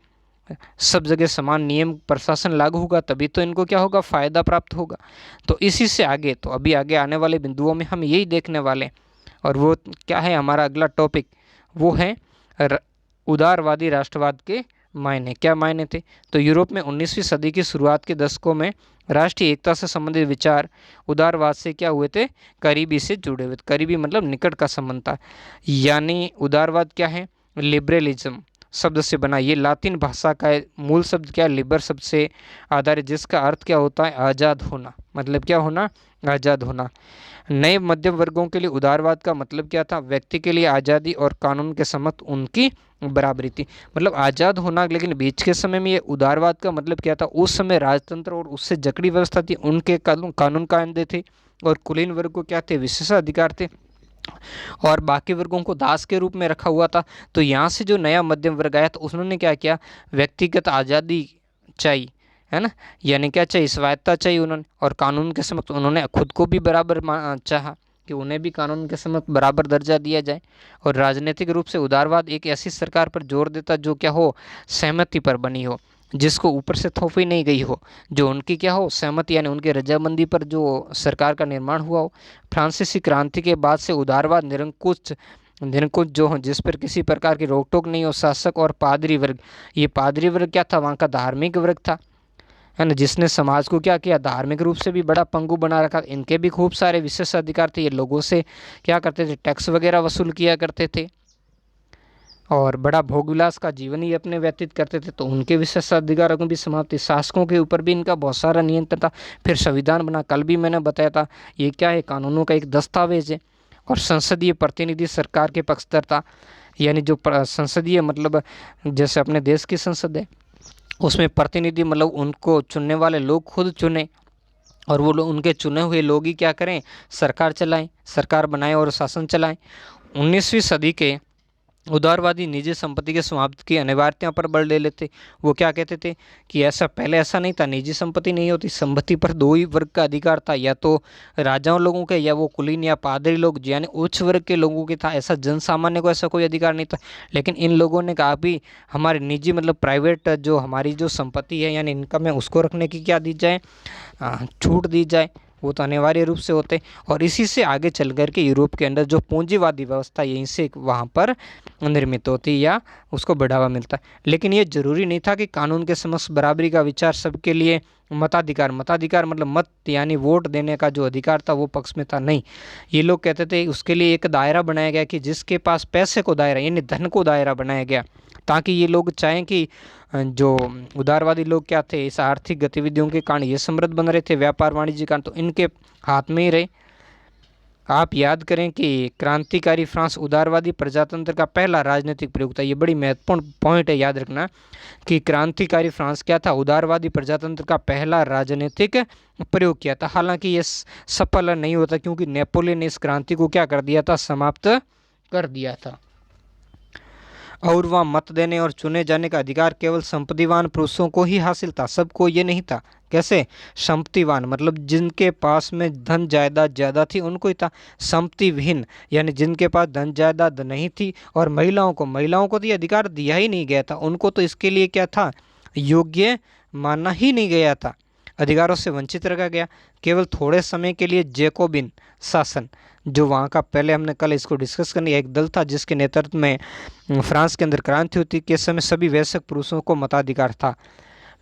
सब जगह समान नियम प्रशासन लागू होगा, तभी तो इनको क्या होगा, फायदा प्राप्त होगा। तो इसी से आगे, तो अभी आगे आने वाले बिंदुओं में हम यही देखने वाले हैं। और वो क्या है हमारा अगला टॉपिक, वो है उदारवादी राष्ट्रवाद के मायने। क्या मायने थे, तो यूरोप में 19वीं सदी की शुरुआत के दशकों में राष्ट्रीय एकता से संबंधित विचार उदारवाद से क्या हुए थे, करीबी से जुड़े हुए। करीबी मतलब निकट का संबंध था। यानी उदारवाद क्या है, लिबरलिज्म शब्द से बना, ये लातिन भाषा का मूल शब्द क्या है, लिबर शब्द से आधारित, जिसका अर्थ क्या होता है, आज़ाद होना। मतलब क्या होना, आज़ाद होना। नए मध्यम वर्गों के लिए उदारवाद का मतलब क्या था, व्यक्ति के लिए आज़ादी और कानून के समक्ष उनकी बराबरी थी। मतलब आज़ाद होना। लेकिन बीच के समय में ये उदारवाद का मतलब क्या था, उस समय राजतंत्र और उससे जकड़ी व्यवस्था थी, उनके कानून कायदे थे, और कुलीन वर्ग को क्या थे, विशेषाधिकार थे, और बाकी वर्गों को दास के रूप में रखा हुआ था। तो यहाँ से जो नया मध्यम वर्ग आया, तो उन्होंने क्या किया, व्यक्तिगत आज़ादी चाहिए, है ना, यानी क्या चाहिए, स्वायत्ता चाहिए उन्होंने, और कानून के समक्ष उन्होंने खुद को भी बराबर चाहा कि उन्हें भी कानून के समक्ष बराबर दर्जा दिया जाए। और राजनीतिक रूप से उदारवाद एक ऐसी सरकार पर जोर देता जो क्या हो, सहमति पर बनी हो, जिसको ऊपर से थोपी नहीं गई हो, जो उनकी क्या हो, सहमति यानी उनकी रजामंदी पर जो सरकार का निर्माण हुआ हो। फ्रांसीसी क्रांति के बाद से उदारवाद निरंकुश जो हो, जिस पर किसी प्रकार की रोक टोक नहीं हो। शासक और पादरी वर्ग, ये पादरी वर्ग क्या था, वहाँ का धार्मिक वर्ग था, है ना, जिसने समाज को क्या किया, धार्मिक रूप से भी बड़ा पंगु बना रखा। इनके भी खूब सारे विशेष अधिकार थे, ये लोगों से क्या करते थे, टैक्स वगैरह वसूल किया करते थे, और बड़ा भोग विलास का जीवन ही अपने व्यतीत करते थे, तो उनके विशेषाधिकारों की भी समाप्ति। शासकों के ऊपर भी इनका बहुत सारा नियंत्रण था। फिर संविधान बना, कल भी मैंने बताया था, ये क्या है, कानूनों का एक दस्तावेज है। और संसदीय प्रतिनिधि सरकार के पक्षधर था, यानी जो संसदीय मतलब जैसे अपने देश की संसद है, उसमें प्रतिनिधि मतलब उनको चुनने वाले लोग खुद चुने, और वो लोग, उनके चुने हुए लोग ही क्या करें, सरकार चलाएं, सरकार बनाएं और शासन चलाएं। 19वीं सदी के उदारवादी निजी संपत्ति के समाप्ति की अनिवार्यता पर बल ले लेते। वो क्या कहते थे कि ऐसा पहले ऐसा नहीं था, निजी संपत्ति नहीं होती, संपत्ति पर दो ही वर्ग का अधिकार था, या तो राजाओं लोगों के, या वो कुलीन या पादरी लोग यानी उच्च वर्ग के लोगों के था। ऐसा जन सामान्य को ऐसा कोई अधिकार नहीं था। लेकिन इन लोगों ने कहा भी हमारे निजी मतलब प्राइवेट जो हमारी जो संपत्ति है यानी इनकम है, उसको रखने की क्या दी जाए, छूट दी जाए। वो तो अनिवार्य रूप से होते। और इसी से आगे चल कर के यूरोप के अंदर जो पूंजीवादी व्यवस्था यहीं से वहाँ पर निर्मित होती या उसको बढ़ावा मिलता है। लेकिन ये जरूरी नहीं था कि कानून के समक्ष बराबरी का विचार सबके लिए मताधिकार मतलब मत यानी वोट देने का जो अधिकार था वो पक्ष में था, नहीं। ये लोग कहते थे उसके लिए एक दायरा बनाया गया कि जिसके पास पैसे को दायरा यानी धन को दायरा बनाया गया, ताकि ये लोग चाहें कि जो उदारवादी लोग क्या थे, इस आर्थिक गतिविधियों के कारण ये समृद्ध बन रहे थे, व्यापार वाणिज्य कारण, तो इनके हाथ में ही रहे। आप याद करें कि क्रांतिकारी फ्रांस उदारवादी प्रजातंत्र का पहला राजनीतिक प्रयोग था। ये बड़ी महत्वपूर्ण पॉइंट है, याद रखना कि क्रांतिकारी फ्रांस क्या था, उदारवादी प्रजातंत्र का पहला राजनीतिक प्रयोग किया था। हालांकि ये सफल नहीं होता, क्योंकि नेपोलियन ने इस क्रांति को क्या कर दिया था, समाप्त कर दिया था। और वह मत देने और चुने जाने का अधिकार केवल संपत्तिवान पुरुषों को ही हासिल था, सबको ये नहीं था। कैसे, संपत्तिवान मतलब जिनके पास में धन जायदाद ज़्यादा थी उनको ही था। संपत्ति विहीन यानी जिनके पास धन जायदाद नहीं थी। और महिलाओं को तो ये अधिकार दिया ही नहीं गया था, उनको तो इसके लिए क्या था, योग्य माना ही नहीं गया था, अधिकारों से वंचित रखा गया। केवल थोड़े समय के लिए जैकोबिन शासन, जो वहाँ का, पहले हमने कल इसको डिस्कस करनी, एक दल था जिसके नेतृत्व में फ्रांस के अंदर क्रांति होती के समय सभी वयस्क पुरुषों को मताधिकार था।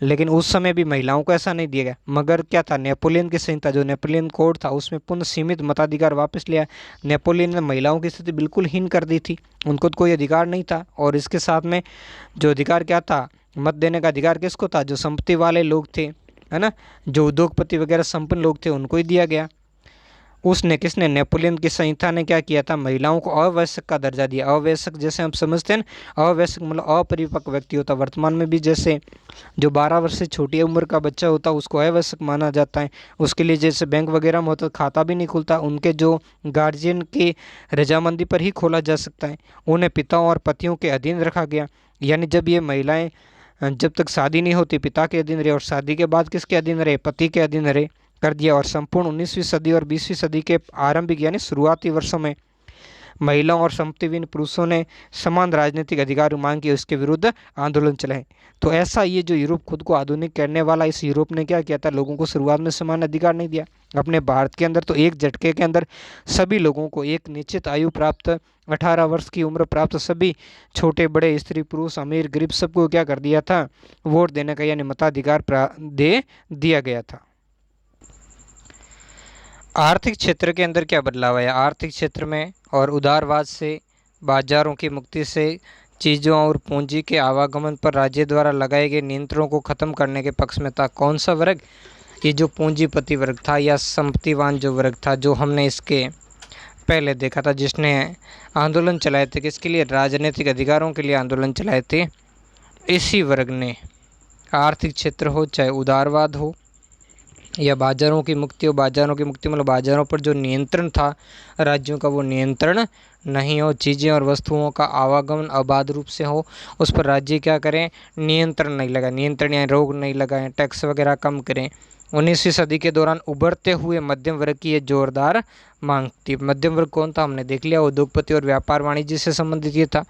लेकिन उस समय भी महिलाओं को ऐसा नहीं दिया गया। मगर क्या था, नेपोलियन की संहिता जो नेपोलियन कोड था उसमें पुनः सीमित मताधिकार वापस लिया। नेपोलियन ने महिलाओं की स्थिति बिल्कुल हीन कर दी थी, उनको तो कोई अधिकार नहीं था। और इसके साथ में जो अधिकार क्या था, मत देने का अधिकार किसको था, जो संपत्ति वाले लोग थे, है ना, जो उद्योगपति वगैरह संपन्न लोग थे, उनको ही दिया गया। उसने किसने, नेपोलियन की संहिता ने क्या किया था, महिलाओं को अवयस्क का दर्जा दिया। अवयस्क जैसे हम समझते हैं ना, अवयस्क मतलब अपरिपक्व व्यक्ति होता। वर्तमान में भी जैसे जो 12 वर्ष से छोटी उम्र का बच्चा होता है उसको अवयस्क माना जाता है। उसके लिए जैसे बैंक वगैरह में होता खाता भी नहीं खुलता, उनके जो गार्जियन की रजामंदी पर ही खोला जा सकता है। उन्हें पिताओं और पतियों के अधीन रखा गया। यानी जब ये महिलाएं जब तक शादी नहीं होती पिता के अधीन रहे, और शादी के बाद किसके अधीन रहे, पति के अधीन रहे, कर दिया। और संपूर्ण 19वीं सदी और 20वीं सदी के आरंभिक यानी शुरुआती वर्षों में महिलाओं और संपत्तिहीन पुरुषों ने समान राजनीतिक अधिकार मांग की, उसके विरुद्ध आंदोलन चलाए। तो ऐसा ये जो यूरोप खुद को आधुनिक करने वाला इस यूरोप ने क्या किया था, लोगों को शुरुआत में समान अधिकार नहीं दिया। अपने भारत के अंदर तो एक झटके के अंदर सभी लोगों को एक निश्चित आयु प्राप्त 18 वर्ष की उम्र प्राप्त सभी छोटे बड़े स्त्री पुरुष अमीर गरीब सबको क्या कर दिया था, वोट देने का यानी मताधिकार दे दिया गया था। आर्थिक क्षेत्र के अंदर क्या बदलाव आया, आर्थिक क्षेत्र में और उदारवाद से, बाजारों की मुक्ति से, चीज़ों और पूंजी के आवागमन पर राज्य द्वारा लगाए गए नियंत्रणों को खत्म करने के पक्ष में था। कौन सा वर्ग, ये जो पूंजीपति वर्ग था या संपत्तिवान जो वर्ग था, जो हमने इसके पहले देखा था, जिसने आंदोलन चलाए थे किसके लिए, राजनीतिक अधिकारों के लिए आंदोलन चलाए थे। इसी वर्ग ने आर्थिक क्षेत्र हो चाहे उदारवाद हो या बाजारों की मुक्ति हो, बाजारों की मुक्ति मतलब बाजारों पर जो नियंत्रण था राज्यों का वो नियंत्रण नहीं हो, चीज़ें और वस्तुओं का आवागमन अबाध रूप से हो, उस पर राज्य क्या करें, नियंत्रण नहीं लगाए, नियंत्रण या रोक नहीं लगाएं, टैक्स वगैरह कम करें। 19वीं सदी के दौरान उभरते हुए मध्यम वर्ग की ये जोरदार मांग थी। मध्यम वर्ग कौन था, हमने देख लिया, उद्योगपति और व्यापार वाणिज्य से संबंधित ये था।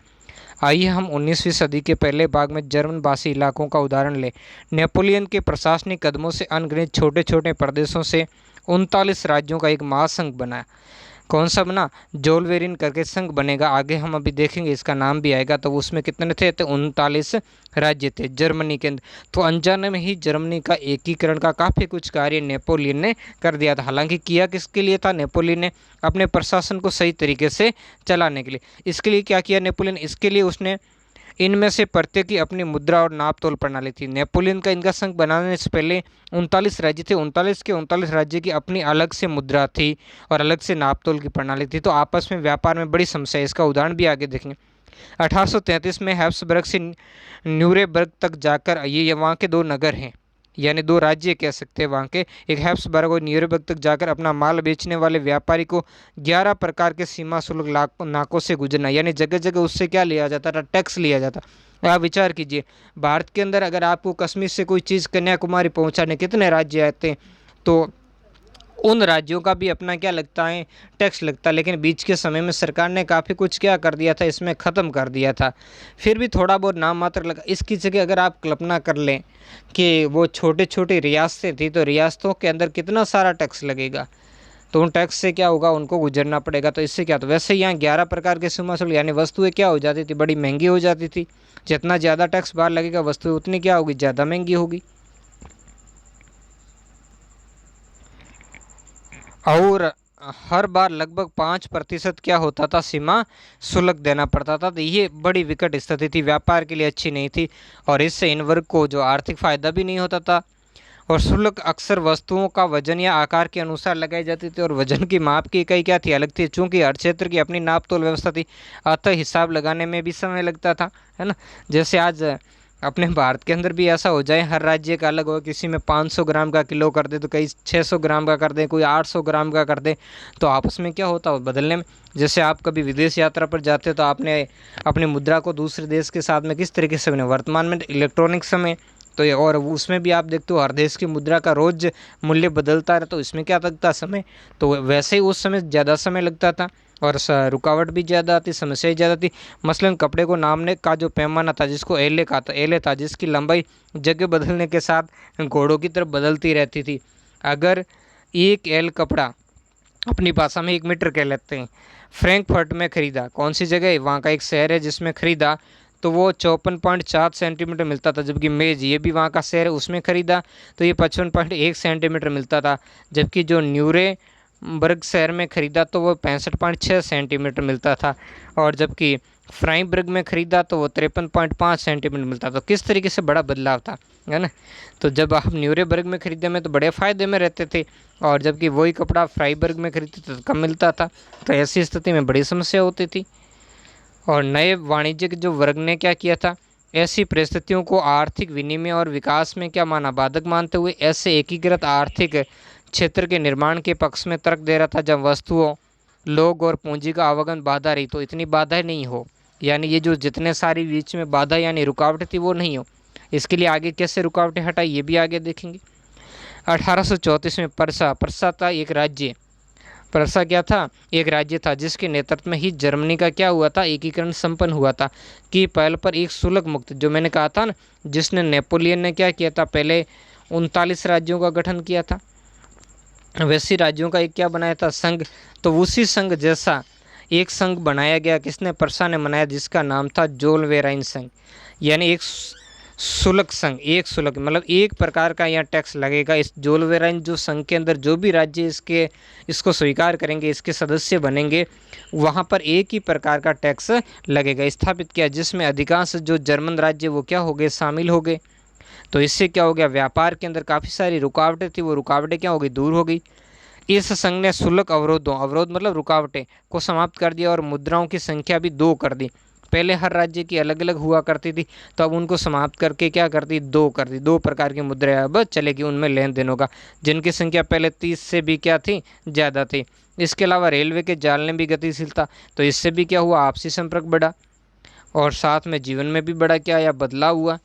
आइए हम 19वीं सदी के पहले भाग में जर्मन भाषी इलाकों का उदाहरण लें। नेपोलियन के प्रशासनिक कदमों से अनगिनत छोटे छोटे प्रदेशों से 39 राज्यों का एक महासंघ बना। कौन सा बना, जोलवेरिन करके संघ बनेगा, आगे हम अभी देखेंगे, इसका नाम भी आएगा। तो उसमें कितने थे, तो 39 राज्य थे जर्मनी के अंदर। तो अनजाने में ही जर्मनी का एकीकरण का काफ़ी कुछ कार्य नेपोलियन ने कर दिया था। हालांकि किया किसके लिए था, नेपोलियन ने अपने प्रशासन को सही तरीके से चलाने के लिए। इसके लिए क्या किया नेपोलियन, इसके लिए उसने इनमें से प्रत्येक की अपनी मुद्रा और नाप तोल प्रणाली थी। नेपोलियन का इनका संघ बनाने से पहले 39 राज्य थे, 39 के 39 राज्य की अपनी अलग से मुद्रा थी और अलग से नाप तोल की प्रणाली थी। तो आपस में व्यापार में बड़ी समस्या है, इसका उदाहरण भी आगे देखेंगे। 1833 में हैब्सबर्ग से न्यूरेबर्ग तक जाकर, ये वहाँ के दो नगर हैं यानी दो राज्य कह सकते हैं वहाँ के, एक हैब्सबर्ग और न्यूरेबर्ग तक जाकर अपना माल बेचने वाले व्यापारी को 11 प्रकार के सीमा शुल्क नाकों से गुजरना, यानी जगह जगह उससे क्या लिया जाता था, टैक्स लिया जाता। आप विचार कीजिए, भारत के अंदर अगर आपको कश्मीर से कोई चीज़ कन्याकुमारी पहुँचाने कितने राज्य आते हैं, तो उन राज्यों का भी अपना क्या लगता है, टैक्स लगता है। लेकिन बीच के समय में सरकार ने काफ़ी कुछ क्या कर दिया था, इसमें ख़त्म कर दिया था। फिर भी थोड़ा बहुत नाम मात्र लगा। इसकी जगह अगर आप कल्पना कर लें कि वो छोटे छोटी रियासतें थी, तो रियासतों के अंदर कितना सारा टैक्स लगेगा, तो उन टैक्स से क्या होगा, उनको गुजरना पड़ेगा। तो इससे क्या, तो वैसे यहाँ 11 प्रकार के सीमा शुल्क यानी वस्तुएँ क्या हो जाती थी, बड़ी महंगी हो जाती थी। जितना ज़्यादा टैक्स बाहर लगेगा वस्तुएँ उतनी क्या होगी, ज़्यादा महंगी होगी। और हर बार लगभग 5% क्या होता था, सीमा शुल्क देना पड़ता था। तो ये बड़ी विकट स्थिति थी, व्यापार के लिए अच्छी नहीं थी, और इससे इन वर्ग को जो आर्थिक फ़ायदा भी नहीं होता था। और शुल्क अक्सर वस्तुओं का वजन या आकार के अनुसार लगाई जाती थी, और वजन की माप की इकाई क्या थी, अलग थी। चूँकि हर क्षेत्र की अपनी नाप तोल व्यवस्था थी, अतः हिसाब लगाने में भी समय लगता था, है ना। जैसे आज अपने भारत के अंदर भी ऐसा हो जाए, हर राज्य का अलग हो, किसी में 500 ग्राम का किलो कर दे, तो कई 600 ग्राम का कर दे, कोई 800 ग्राम का कर दे, तो आपस में क्या होता है बदलने में। जैसे आप कभी विदेश यात्रा पर जाते हो तो आपने अपनी मुद्रा को दूसरे देश के साथ में किस तरीके से बने, वर्तमान में इलेक्ट्रॉनिक समय, तो ये और उसमें भी आप देखते हो हर देश की मुद्रा का रोज़ मूल्य बदलता है, तो इसमें क्या लगता समय, तो वैसे ही उस समय ज़्यादा समय लगता था और रुकावट भी ज़्यादा आती, समस्याएं ज़्यादा थी। मसलन कपड़े को नापने का जो पैमाना था, जिसको एले कहा था, एले था, जिसकी लंबाई जगह बदलने के साथ घोड़ों की तरफ बदलती रहती थी। अगर एक एल कपड़ा, अपनी भाषा में 1 मीटर कह लेते हैं, फ्रैंकफर्ट में ख़रीदा, कौन सी जगह है, वहाँ का एक शहर है जिसमें ख़रीदा, तो वो 54.4 सेंटीमीटर मिलता था, जबकि मेज ये भी वहाँ का शहर है उसमें ख़रीदा तो ये 55.1 सेंटीमीटर मिलता था, जबकि जो न्यूरेमबर्ग शहर में ख़रीदा तो वो 65.6 सेंटीमीटर मिलता था, और जबकि फ्राइबर्ग में ख़रीदा तो वो 53.5 सेंटीमीटर मिलता था। किस तरीके से बड़ा बदलाव था, है ना। तो जब आप न्यूरेमबर्ग में ख़रीदे में तो बड़े फ़ायदे में रहते थे, और जबकि वही कपड़ा फ्राइबर्ग में खरीदते थे तो कम मिलता था। तो ऐसी स्थिति में बड़ी समस्या होती थी। और नए वाणिज्यिक जो वर्ग ने क्या किया था, ऐसी परिस्थितियों को आर्थिक विनिमय और विकास में क्या माना, बाधक मानते हुए ऐसे एकीकृत आर्थिक क्षेत्र के निर्माण के पक्ष में तर्क दे रहा था जब वस्तुओं, लोग और पूंजी का आवागमन बाधा रही तो इतनी बाधाएं नहीं हो, यानी ये जो जितने सारी बीच में बाधा यानी रुकावटें थी वो नहीं हो। इसके लिए आगे कैसे रुकावटें हटाई ये भी आगे देखेंगे। 1834 में परसा था एक राज्य, परसा क्या था, एक राज्य था जिसके नेतृत्व में ही जर्मनी का क्या हुआ था, एकीकरण संपन्न हुआ था, कि पहल पर एक शुल्क मुक्त, जो मैंने कहा था ना, जिसने नेपोलियन ने क्या किया था, पहले 39 राज्यों का गठन किया था, वैसे राज्यों का एक क्या बनाया था, संघ। तो उसी संघ जैसा एक संघ बनाया गया, किसने, परसा ने बनाया, जिसका नाम था जोलवेराइन संघ, यानी एक शुल्क संघ। एक शुल्क मतलब एक प्रकार का यहाँ टैक्स लगेगा। इस जोलवेराइन जो संघ के अंदर जो भी राज्य इसको स्वीकार करेंगे, इसके सदस्य बनेंगे, वहाँ पर एक ही प्रकार का टैक्स लगेगा, स्थापित किया, जिसमें अधिकांश जो जर्मन राज्य वो क्या हो गए, शामिल हो गए। तो इससे क्या हो गया, व्यापार के अंदर काफ़ी सारी रुकावटें थी, वो रुकावटें क्या हो गई, दूर हो गई। इस संघ ने शुल्क अवरोध मतलब रुकावटें को समाप्त कर दिया और मुद्राओं की संख्या भी 2 कर दी। पहले हर राज्य की अलग अलग हुआ करती थी, तो अब उनको समाप्त करके क्या कर दी, 2 कर दी। 2 प्रकार की मुद्राएं अब चलेगी, उनमें लेन देन होगा, जिनकी संख्या पहले 30 से भी क्या थी, ज़्यादा थी। इसके अलावा रेलवे के जाल ने भी गतिशीलता, तो इससे भी क्या हुआ, आपसी संपर्क बढ़ा, और साथ में जीवन में भी बड़ा क्या या बदलाव हुआ,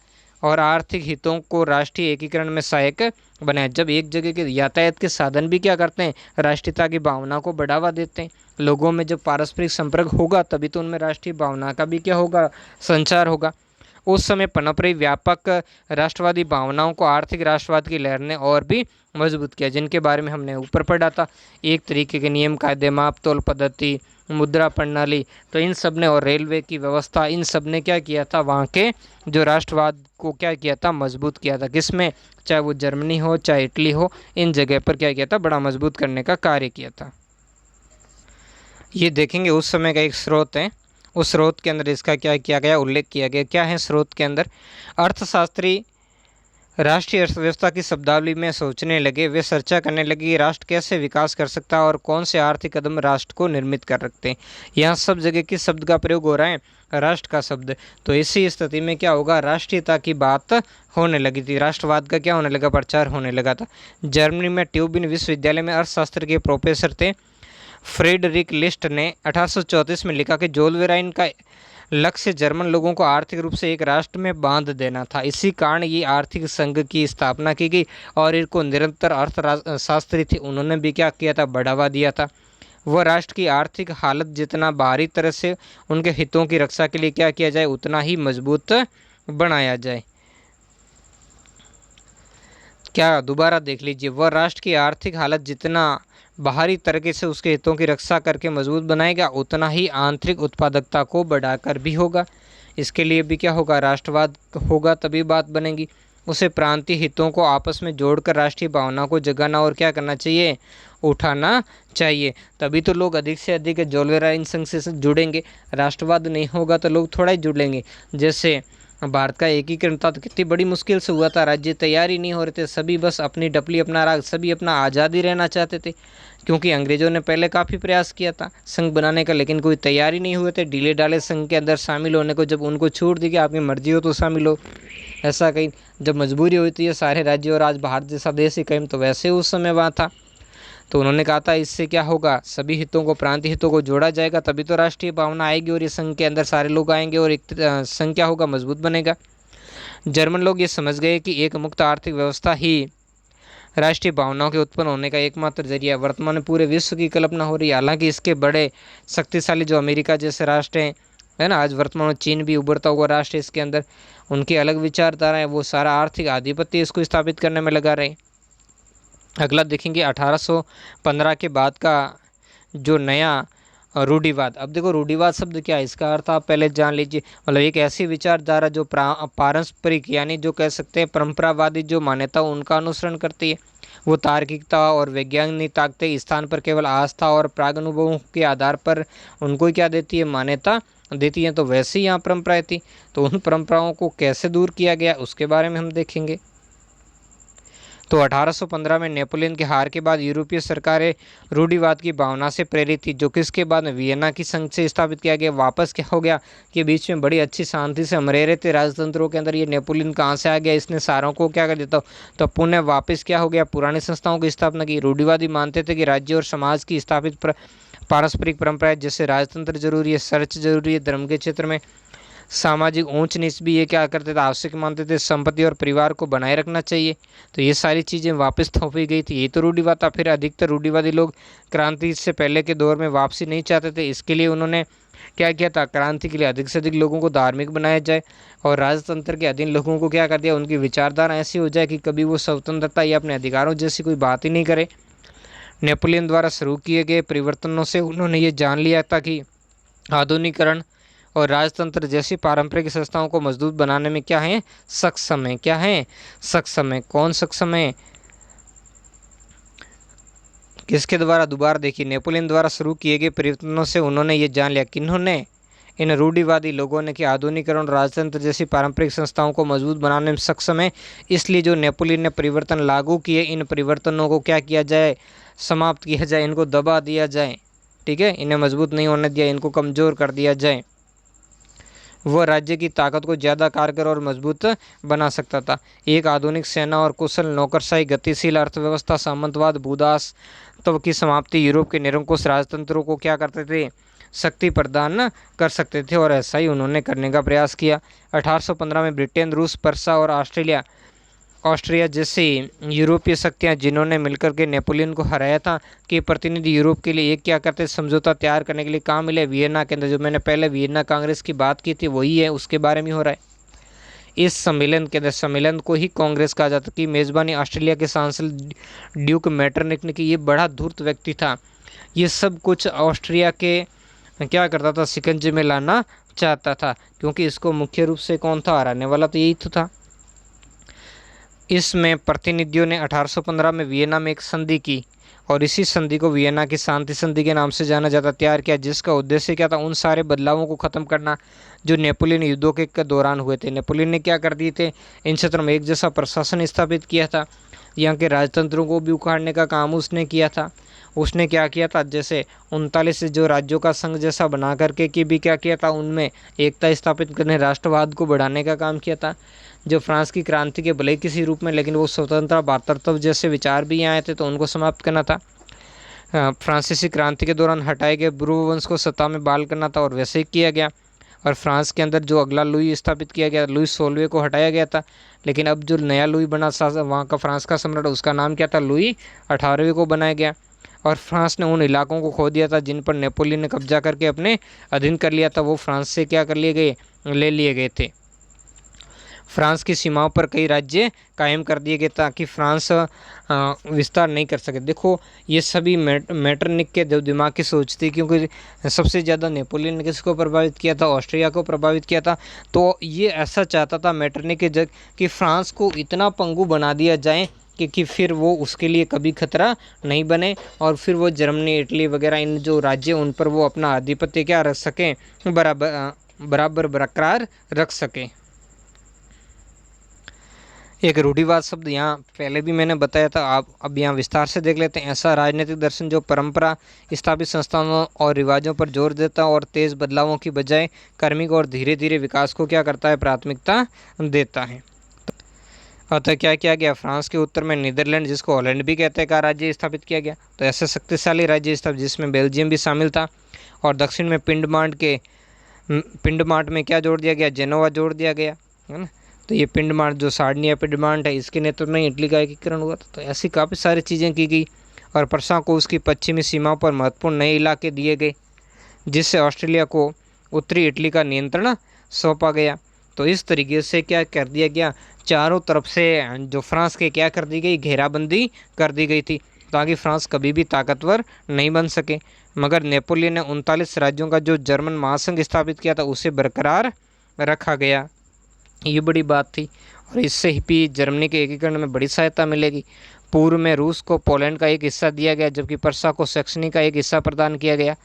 और आर्थिक हितों को राष्ट्रीय एकीकरण में सहायक बनाया। जब एक जगह के यातायात के साधन भी क्या करते हैं, राष्ट्रीयता की भावना को बढ़ावा देते हैं। लोगों में जब पारस्परिक संपर्क होगा तभी तो उनमें राष्ट्रीय भावना का भी क्या होगा, संचार होगा। उस समय पनप रही व्यापक राष्ट्रवादी भावनाओं को आर्थिक राष्ट्रवाद की लहर ने और भी मजबूत किया, जिनके बारे में हमने ऊपर पढ़ा था। एक तरीके के नियम, कायदे, माप तोल पद्धति, मुद्रा प्रणाली, तो इन सब ने, और रेलवे की व्यवस्था, इन सब ने क्या किया था, वहाँ के जो राष्ट्रवाद को क्या किया था, मजबूत किया था। किसमें, चाहे वो जर्मनी हो चाहे इटली हो, इन जगह पर क्या किया था, बड़ा मजबूत करने का कार्य किया था। ये देखेंगे उस समय का एक स्रोत है, उस स्रोत के अंदर इसका क्या किया गया, उल्लेख किया गया। क्या है स्रोत के अंदर, अर्थशास्त्री राष्ट्रीय अर्थव्यवस्था की शब्दावली में सोचने लगे, वे चर्चा करने लगे कि राष्ट्र कैसे विकास कर सकता है और कौन से आर्थिक कदम राष्ट्र को निर्मित कर रखते हैं। यहाँ सब जगह किस शब्द का प्रयोग हो रहा है, राष्ट्र का शब्द। तो इसी स्थिति में क्या होगा, राष्ट्रीयता की बात होने लगी थी, राष्ट्रवाद का क्या होने लगा, प्रचार होने लगा था। जर्मनी में ट्यूबिन विश्वविद्यालय में अर्थशास्त्र के प्रोफेसर थे फ्रेडरिक लिस्ट ने 1834 में लिखा कि जोलवेराइन का लक्ष्य जर्मन लोगों को आर्थिक रूप से एक राष्ट्र में बांध देना था। इसी कारण ये आर्थिक संघ की स्थापना की गई, और इनको निरंतर अर्थशास्त्री थे, उन्होंने भी क्या किया था, बढ़ावा दिया था। वह राष्ट्र की आर्थिक हालत जितना बाहरी तरह से उनके हितों की रक्षा के लिए क्या किया जाए, उतना ही मजबूत बनाया जाए। क्या, दोबारा देख लीजिए, वह राष्ट्र की आर्थिक हालत जितना बाहरी तरीके से उसके हितों की रक्षा करके मजबूत बनाएगा, उतना ही आंतरिक उत्पादकता को बढ़ाकर भी होगा। इसके लिए भी क्या होगा, राष्ट्रवाद होगा तभी बात बनेगी। उसे प्रांतीय हितों को आपस में जोड़कर राष्ट्रीय भावना को जगाना और क्या करना चाहिए, उठाना चाहिए, तभी तो लोग अधिक से अधिक जोलवेराइन संघ से जुड़ेंगे। राष्ट्रवाद नहीं होगा तो लोग थोड़ा ही जुड़ेंगे। जैसे भारत का एकीकरण था तो कितनी बड़ी मुश्किल से हुआ था, राज्य तैयार ही नहीं हो रहे थे, सभी बस अपनी डपली अपना राग, सभी अपना आज़ादी रहना चाहते थे, क्योंकि अंग्रेज़ों ने पहले काफ़ी प्रयास किया था संघ बनाने का, लेकिन कोई तैयार ही नहीं हुए थे, ढीले डाले संघ के अंदर शामिल होने को। जब उनको छूट दी कि आपकी मर्जी हो तो शामिल हो, ऐसा कहीं जब मजबूरी होती है सारे राज्य, और आज भारत जैसा देश ही कहीं तो वैसे उस समय वहाँ था, तो उन्होंने कहा था इससे क्या होगा, सभी हितों को, प्रांतीय हितों को जोड़ा जाएगा, तभी तो राष्ट्रीय भावना आएगी और ये संघ के अंदर सारे लोग आएंगे और एक संघ क्या होगा, मजबूत बनेगा। जर्मन लोग ये समझ गए कि एक मुक्त आर्थिक व्यवस्था ही राष्ट्रीय भावनाओं के उत्पन्न होने का एकमात्र जरिया। वर्तमान में पूरे विश्व की कल्पना हो रही है, हालांकि इसके बड़े शक्तिशाली जो अमेरिका जैसे राष्ट्र हैं, है ना, आज वर्तमान में चीन भी उभरता हुआ राष्ट्र, इसके अंदर उनकी अलग विचारधारा है, वो सारा आर्थिक आधिपत्य इसको स्थापित करने में लगा रहे। अगला देखेंगे 1815 के बाद का जो नया रूढ़िवाद। अब देखो रूढ़िवाद शब्द क्या है, इसका अर्थ आप पहले जान लीजिए। मतलब एक ऐसी विचारधारा जो पारंपरिक यानी जो कह सकते हैं परंपरावादी जो मान्यता उनका अनुसरण करती है। वो तार्किकता और वैज्ञानिक ताकते स्थान पर केवल आस्था और प्रागनुभवों के आधार पर उनको क्या देती है, मान्यता देती है। तो वैसे ही यहाँ परंपराएं थी, तो उन परंपराओं को कैसे दूर किया गया उसके बारे में हम देखेंगे। तो 1815 में नेपोलियन की हार के बाद यूरोपीय सरकारें रूढ़िवाद की भावना से प्रेरित थी, जो कि इसके बाद वियना की संघ से स्थापित किया गया। वापस क्या हो गया कि बीच में बड़ी अच्छी शांति से हम रह रहे थे राजतंत्रों के अंदर, ये नेपोलियन कहाँ से आ गया, इसने सारों को क्या कर देता, तो पुनः वापस क्या हो गया, पुरानी संस्थाओं की स्थापना की। रूढ़िवादी मानते थे कि राज्य और समाज की स्थापित पारस्परिक परंपराएं जैसे राजतंत्र जरूरी है, चर्च जरूरी है, धर्म के क्षेत्र में सामाजिक ऊंच नीच भी ये क्या करते थे, आवश्यक मानते थे, संपत्ति और परिवार को बनाए रखना चाहिए। तो ये सारी चीज़ें वापस थोपी गई थी, ये तो रूढ़िवाद था। फिर अधिकतर रूढ़िवादी लोग क्रांति से पहले के दौर में वापसी नहीं चाहते थे, इसके लिए उन्होंने क्या किया था, क्रांति के लिए अधिक से अधिक लोगों को धार्मिक बनाया जाए और राजतंत्र के अधीन लोगों को क्या कर दिया, उनकी विचारधारा ऐसी हो जाए कि कभी वो स्वतंत्रता या अपने अधिकारों जैसी कोई बात ही नहीं करे। नेपोलियन द्वारा शुरू किए गए परिवर्तनों से उन्होंने ये जान लिया था कि आधुनिकीकरण और राजतंत्र जैसी पारंपरिक संस्थाओं को मजबूत बनाने में क्या है, सक्षम है। क्या है, सक्षम है। कौन सक्षम है, किसके द्वारा, दोबारा देखिए, नेपोलियन द्वारा शुरू किए गए परिवर्तनों से उन्होंने ये जान लिया, किन्होंने, इन रूढ़िवादी लोगों ने, कि आधुनिकीकरण और राजतंत्र जैसी पारंपरिक संस्थाओं को मजबूत बनाने में सक्षम है। इसलिए जो नेपोलियन ने परिवर्तन लागू किए, इन परिवर्तनों को क्या किया जाए, समाप्त किया जाए, इनको दबा दिया जाए। ठीक है, इन्हें मजबूत नहीं होने दिया, इनको कमज़ोर कर दिया जाए। वह राज्य की ताकत को ज़्यादा कारगर और मजबूत बना सकता था। एक आधुनिक सेना और कुशल नौकरशाही, गतिशील अर्थव्यवस्था, सामंतवाद, भूदास तब की समाप्ति यूरोप के निरंकुश राजतंत्रों को क्या करते थे, शक्ति प्रदान कर सकते थे, और ऐसा ही उन्होंने करने का प्रयास किया। 1815 में ब्रिटेन, रूस, पर्सा और ऑस्ट्रिया जैसी यूरोपीय शक्तियां जिन्होंने मिलकर के नेपोलियन को हराया था, कि प्रतिनिधि यूरोप के लिए एक क्या करते, समझौता तैयार करने के लिए कहाँ मिले, वियना के अंदर। जो मैंने पहले वियना कांग्रेस की बात की थी वही है, उसके बारे में हो रहा है। इस सम्मेलन के अंदर, सम्मेलन को ही कांग्रेस कहा जाता, की मेज़बानी ऑस्ट्रेलिया के सांसद ड्यूक मेटरनिक ने की। ये बड़ा धूर्त व्यक्ति था, ये सब कुछ ऑस्ट्रिया के क्या करता था, शिकंजे में लाना चाहता था, क्योंकि इसको मुख्य रूप से कौन था, हराने वाला तो यही तो था। इसमें प्रतिनिधियों ने 1815 में वियना में एक संधि की, और इसी संधि को वियना की शांति संधि के नाम से जाना जाता, तैयार किया, जिसका उद्देश्य क्या था, उन सारे बदलावों को ख़त्म करना जो नेपोलियन युद्धों के दौरान हुए थे। नेपोलियन ने क्या कर दिए थे, इन क्षेत्रों में एक जैसा प्रशासन स्थापित किया था, यहाँ के राजतंत्रों को भी उखाड़ने का काम उसने किया था। उसने क्या किया था, जैसे 39 जो राज्यों का संघ जैसा बना करके कि भी क्या किया था, उनमें एकता स्थापित करने, राष्ट्रवाद को बढ़ाने का काम किया था। जो फ्रांस की क्रांति के भले किसी रूप में, लेकिन वो स्वतंत्रता भातृत्व जैसे विचार भी आए थे, तो उनको समाप्त करना था। फ्रांसीसी क्रांति के दौरान हटाए गए ब्रूव वंश को सत्ता में बहाल करना था, और वैसे ही किया गया। और फ्रांस के अंदर जो अगला लुई स्थापित किया गया, लुई 16वें को हटाया गया था, लेकिन अब जो नया लुई बना वहाँ का फ्रांस का सम्राट, उसका नाम क्या था, लुई 18वें को बनाया गया। और फ्रांस ने उन इलाकों को खो दिया था जिन पर नेपोलियन ने कब्जा करके अपने अधीन कर लिया था, वो फ्रांस से क्या कर लिए गए, ले लिए गए थे। फ्रांस की सीमाओं पर कई राज्य कायम कर दिए गए ताकि फ्रांस विस्तार नहीं कर सके। देखो ये सभी मेटरनिक के दिमाग की सोच थी, क्योंकि सबसे ज़्यादा नेपोलियन ने किसको प्रभावित किया था, ऑस्ट्रिया को प्रभावित किया था। तो ये ऐसा चाहता था मेटरनिक के जग कि फ्रांस को इतना पंगु बना दिया जाए कि फिर वो उसके लिए कभी खतरा नहीं बने, और फिर वो जर्मनी, इटली वगैरह इन जो राज्य उन पर वो अपना आधिपत्य क्या रख सकें, बराबर बरकरार रख सकें। एक रूढ़िवाद शब्द यहाँ पहले भी मैंने बताया था, आप अब यहाँ विस्तार से देख लेते हैं। ऐसा राजनीतिक दर्शन जो परंपरा स्थापित संस्थानों और रिवाजों पर जोर देता और तेज़ बदलावों की बजाय क्रमिक और धीरे धीरे विकास को क्या करता है, प्राथमिकता देता है। अतः क्या किया गया, फ्रांस के उत्तर में नीदरलैंड, जिसको हॉलैंड भी कहते हैं, का राज्य स्थापित किया गया। तो ऐसे शक्तिशाली राज्य स्थापित जिसमें बेल्जियम भी शामिल था, और दक्षिण में पिंडमार्ट में क्या जोड़ दिया गया, जेनोवा जोड़ दिया गया, है ना। तो ये पिंडमार्ट जो सार्डिनिया पिंडमार्ट है, इसके नेतृत्व में इटली का एकीकरण हुआ था। तो ऐसी काफ़ी सारी चीज़ें की गई, और पर्सा को उसकी पश्चिमी सीमाओं पर महत्वपूर्ण नए इलाके दिए गए, जिससे ऑस्ट्रेलिया को उत्तरी इटली का नियंत्रण सौंपा गया। तो इस तरीके से क्या कर दिया गया, चारों तरफ से जो फ्रांस के क्या कर दी गई, घेराबंदी कर दी गई थी। ताकि फ्रांस कभी भी ताकतवर नहीं बन सके। मगर नेपोलियन ने 39 राज्यों का जो जर्मन महासंघ स्थापित किया था उसे बरकरार रखा गया। ये बड़ी बात थी और इससे भी जर्मनी के एकीकरण में बड़ी सहायता मिलेगी। पूर्व में रूस को पोलैंड का एक हिस्सा दिया गया, जबकि प्रशा को सैक्सनी का एक हिस्सा प्रदान किया गया।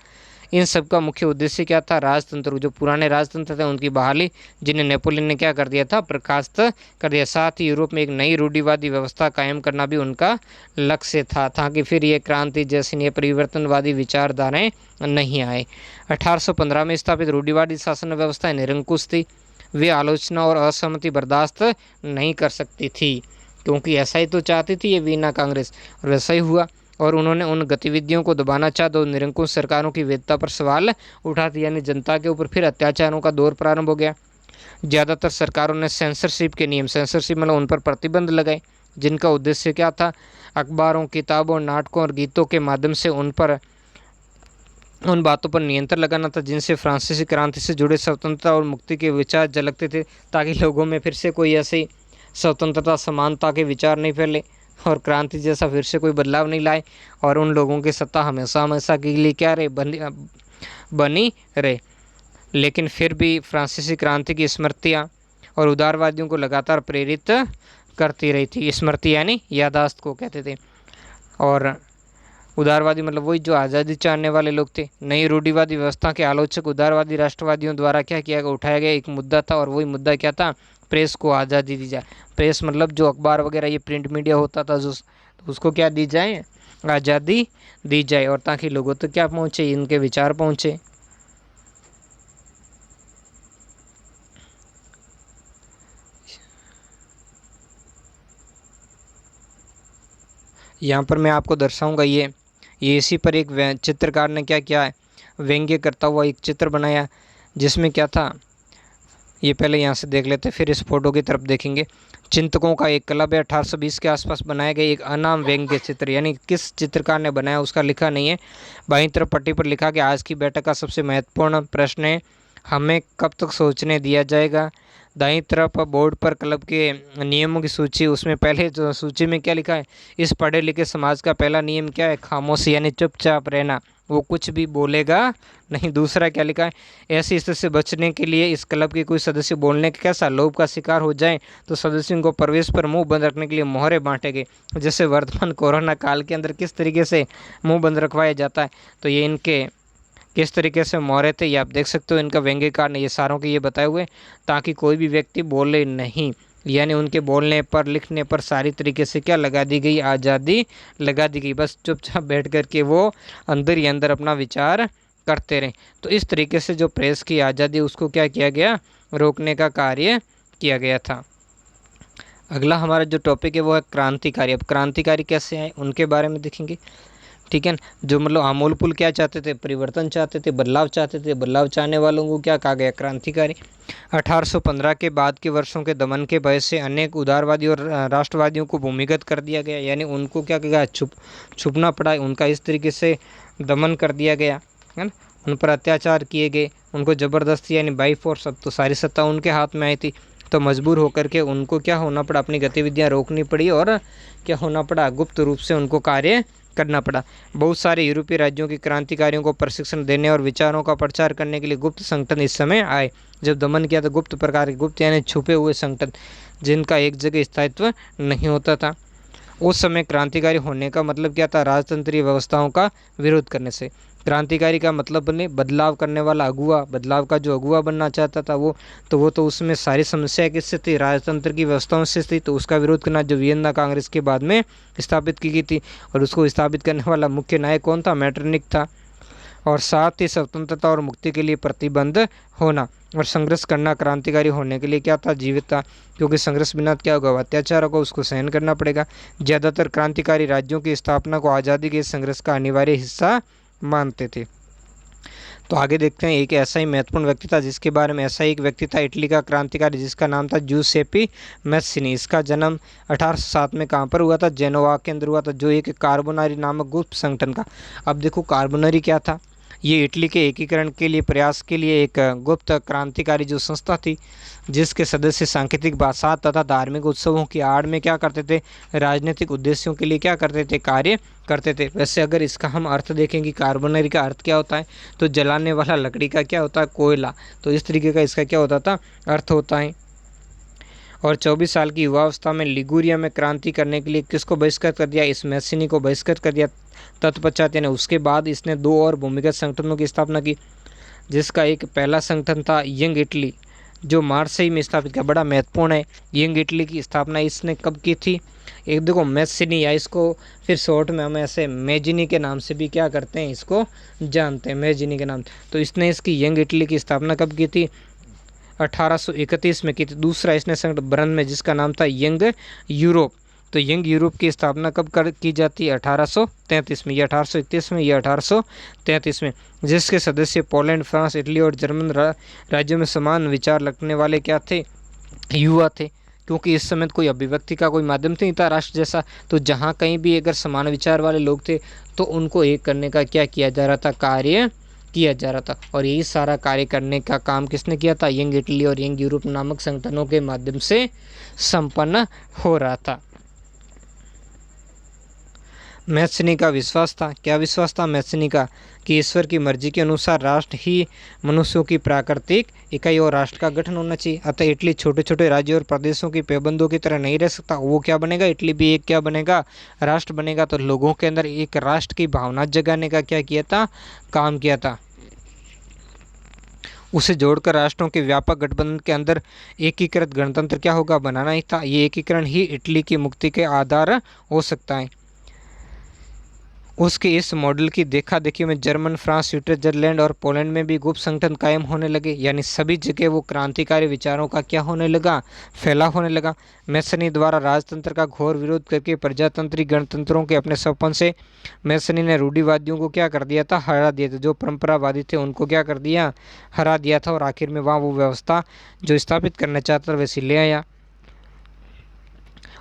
इन सब का मुख्य उद्देश्य क्या था? राजतंत्र, जो पुराने राजतंत्र थे उनकी बहाली, जिन्हें नेपोलियन ने क्या कर दिया था? बर्खास्त कर दिया। साथ ही यूरोप में एक नई रूढ़िवादी व्यवस्था कायम करना भी उनका लक्ष्य था, ताकि फिर ये क्रांति जैसी ये परिवर्तनवादी विचारधाराएं नहीं आए। 1815 में स्थापित रूढ़िवादी शासन व्यवस्था निरंकुश थी। वे आलोचना और असहमति बर्दाश्त नहीं कर सकती थी, क्योंकि ऐसा ही तो चाहती थी ये वीना कांग्रेस, और वैसा ही हुआ। और उन्होंने उन गतिविधियों को दबाना चाहा तो निरंकुश सरकारों की वैधता पर सवाल उठा दी, यानी जनता के ऊपर फिर अत्याचारों का दौर प्रारंभ हो गया। ज़्यादातर सरकारों ने सेंसरशिप के नियम, सेंसरशिप मतलब उन पर प्रतिबंध लगाए, जिनका उद्देश्य क्या था? अखबारों, किताबों, नाटकों और गीतों के माध्यम से उन बातों पर नियंत्रण लगाना था जिनसे फ्रांसीसी क्रांति से जुड़े स्वतंत्रता और मुक्ति के विचार झलकते थे, ताकि लोगों में फिर से कोई ऐसी स्वतंत्रता, समानता के विचार नहीं फैले और क्रांति जैसा फिर से कोई बदलाव नहीं लाए, और उन लोगों की सत्ता हमेशा हमेशा के लिए क्या रहे? बनी रहे। लेकिन फिर भी फ्रांसीसी क्रांति की स्मृतियाँ और उदारवादियों को लगातार प्रेरित करती रही थी। स्मृति यानी याददाश्त को कहते थे। और उदारवादी मतलब वही जो आज़ादी चाहने वाले लोग थे। नई रूढ़िवादी व्यवस्था के आलोचक उदारवादी राष्ट्रवादियों द्वारा क्या किया गया? उठाया गया एक मुद्दा था, और वही मुद्दा क्या था? प्रेस को आज़ादी दी जाए। प्रेस मतलब जो अखबार वगैरह ये प्रिंट मीडिया होता था जो, तो उसको क्या दी जाए? आज़ादी दी जाए, और ताकि लोगों तक क्या पहुँचे? इनके विचार पहुँचे। यहाँ पर मैं आपको दर्शाऊंगा ये इसी पर एक चित्रकार ने क्या किया है? व्यंग्य करता हुआ एक चित्र बनाया, जिसमें क्या था? ये पहले यहाँ से देख लेते, फिर इस फोटो की तरफ देखेंगे। चिंतकों का एक क्लब है, 1820 के आसपास बनाया गया एक अनाम व्यंग्य चित्र, यानी किस चित्रकार ने बनाया उसका लिखा नहीं है। बाईं तरफ पट्टी पर लिखा कि आज की बैठक का सबसे महत्वपूर्ण प्रश्न है, हमें कब तक सोचने दिया जाएगा। दाईं तरफ बोर्ड पर क्लब के नियमों की सूची, उसमें पहले जो सूची में क्या लिखा है? इस पढ़े लिखे समाज का पहला नियम क्या है? खामोशी, यानी चुपचाप रहना, वो कुछ भी बोलेगा नहीं। दूसरा क्या लिखा है? ऐसी स्थिति से बचने के लिए इस क्लब के कोई सदस्य बोलने के कैसा लोभ का शिकार हो जाए तो सदस्यों को प्रवेश पर मुंह बंद रखने के लिए मोहरे बांटे गए। जैसे वर्तमान कोरोना काल के अंदर किस तरीके से मुंह बंद रखवाया जाता है, तो ये इनके किस तरीके से मोहरे थे, ये आप देख सकते हो। इनका व्यंग्यकार ने ये सारों के ये बताए हुए, ताकि कोई भी व्यक्ति बोले नहीं, यानी उनके बोलने पर, लिखने पर सारी तरीके से क्या लगा दी गई? आज़ादी लगा दी गई। बस चुपचाप बैठ कर के वो अंदर ही अंदर अपना विचार करते रहे। तो इस तरीके से जो प्रेस की आज़ादी उसको क्या किया गया? रोकने का कार्य किया गया था। अगला हमारा जो टॉपिक है वो है क्रांतिकारी। अब क्रांतिकारी कैसे आए उनके बारे में देखेंगे, ठीक है। जो मतलब आमूलपुल क्या चाहते थे? परिवर्तन चाहते थे, बदलाव चाहते थे। बदलाव चाहने वालों को क्या कहा गया? क्रांतिकारी। 1815 के बाद के वर्षों के दमन के भय से अनेक उदारवादी और राष्ट्रवादियों को भूमिगत कर दिया गया, यानी उनको क्या किया? छुपना पड़ा। उनका इस तरीके से दमन कर दिया गया, है ना। उन पर अत्याचार किए गए, उनको ज़बरदस्ती यानी बाई फोर्स, अब तो सारी सत्ता उनके हाथ में आई थी, तो मजबूर होकर के उनको क्या होना पड़ा? अपनी गतिविधियां रोकनी पड़ी, और क्या होना पड़ा? गुप्त रूप से उनको कार्य करना पड़ा। बहुत सारे यूरोपीय राज्यों के क्रांतिकारियों को प्रशिक्षण देने और विचारों का प्रचार करने के लिए गुप्त संगठन इस समय आए। जब दमन किया तो गुप्त प्रकार के, गुप्त यानी छुपे हुए संगठन, जिनका एक जगह स्थायित्व नहीं होता था। उस समय क्रांतिकारी होने का मतलब क्या था? राजतंत्रीय व्यवस्थाओं का विरोध करने से। क्रांतिकारी का मतलब बने बदलाव करने वाला अगुआ, बदलाव का जो अगुआ बनना चाहता था वो तो उसमें सारी समस्या किससे थी? राजतंत्र की व्यवस्थाओं से थी। तो उसका विरोध करना, जो वियना कांग्रेस के बाद में स्थापित की गई थी, और उसको स्थापित करने वाला मुख्य नायक कौन था? मेटरनिख था। और साथ ही स्वतंत्रता और मुक्ति के लिए प्रतिबंध होना और संघर्ष करना क्रांतिकारी होने के लिए क्या था? जीवित था। क्योंकि संघर्ष बिना क्या होगा? अत्याचारों को उसको सहन करना पड़ेगा। ज़्यादातर क्रांतिकारी राज्यों की स्थापना को आज़ादी के संघर्ष का अनिवार्य हिस्सा मानते थे। तो आगे देखते हैं, एक ऐसा ही महत्वपूर्ण व्यक्ति था जिसके बारे में, ऐसा ही एक व्यक्ति था इटली का क्रांतिकारी जिसका नाम था जूसेपी मैस्सिनी। इसका जन्म 1807 में कहाँ पर हुआ था? जेनोवा के अंदर हुआ था, जो एक कार्बोनारी नामक गुप्त संगठन का। अब देखो कार्बोनारी क्या था? ये इटली के एकीकरण के लिए प्रयास के लिए एक गुप्त क्रांतिकारी जो संस्था थी, जिसके सदस्य सांकेतिक भाषा तथा धार्मिक उत्सवों की आड़ में क्या करते थे, राजनीतिक उद्देश्यों के लिए क्या करते थे, कार्य करते थे। वैसे अगर इसका हम अर्थ देखें कि कार्बोनरी का अर्थ क्या होता है, तो जलाने वाला लकड़ी का क्या होता है, कोयला। तो इस तरीके का इसका क्या होता था, अर्थ होता है। और 24 साल की युवावस्था में लिगुरिया में क्रांति करने के लिए किसको बहिष्कृत कर दिया, इस मैसिनी को बहिष्कृत कर दिया। तत्पश्चात यानी उसके बाद इसने 2 और भूमिगत संगठनों की स्थापना की, जिसका एक पहला संगठन था यंग इटली, जो मार्सेई में स्थापित किया। बड़ा महत्वपूर्ण है, यंग इटली की स्थापना इसने कब की थी। एक देखो मैसिनी, या इसको फिर शॉर्ट में हम ऐसे मैजिनी के नाम से भी क्या करते हैं, इसको जानते हैं, मैजिनी के नाम। तो इसने इसकी यंग इटली की स्थापना कब की थी, 1831 में की थी। दूसरा इसने संगठन बर्न में, जिसका नाम था यंग यूरोप। तो यंग यूरोप की स्थापना कब की जाती है, 1833 में, या 1831 में, या 1833 में, जिसके सदस्य पोलैंड, फ्रांस, इटली और जर्मन राज्यों में समान विचार रखने वाले क्या थे, युवा थे। क्योंकि इस समय कोई अभिव्यक्ति का कोई माध्यम नहीं था राष्ट्र जैसा, तो जहाँ कहीं भी अगर समान विचार वाले लोग थे तो उनको एक करने का क्या किया जा रहा था, कार्य किया जा रहा था। और यही सारा कार्य करने का काम किसने किया था, यंग इटली और यंग यूरोप नामक संगठनों के माध्यम से संपन्न हो रहा था। मैसिनी का विश्वास था, क्या विश्वास था मैसिनी का, कि ईश्वर की मर्जी के अनुसार राष्ट्र ही मनुष्यों की प्राकृतिक इकाई और राष्ट्र का गठन होना चाहिए। अतः इटली छोटे छोटे राज्यों और प्रदेशों की पैबंदों की तरह नहीं रह सकता। वो क्या बनेगा, इटली भी एक क्या बनेगा, राष्ट्र बनेगा। तो लोगों के अंदर एक राष्ट्र की भावना जगाने का क्या किया था, काम किया था। उसे जोड़कर राष्ट्रों के व्यापक गठबंधन के अंदर एकीकृत गणतंत्र क्या होगा, बनाना ही था। ये एकीकरण ही इटली की मुक्ति के आधार हो सकता है। उसके इस मॉडल की देखा देखी में जर्मन, फ्रांस, स्विट्जरलैंड और पोलैंड में भी गुप्त संगठन कायम होने लगे। यानी सभी जगह वो क्रांतिकारी विचारों का क्या होने लगा, फैलाव होने लगा। मैसनी द्वारा राजतंत्र का घोर विरोध करके प्रजातंत्री गणतंत्रों के अपने सपन से मैसनी ने रूढ़िवादियों को क्या कर दिया था, हरा दिया था। जो परंपरावादी थे उनको क्या कर दिया, हरा दिया था। और आखिर में वहाँ वो व्यवस्था जो स्थापित करना चाहता था वैसी ले आया।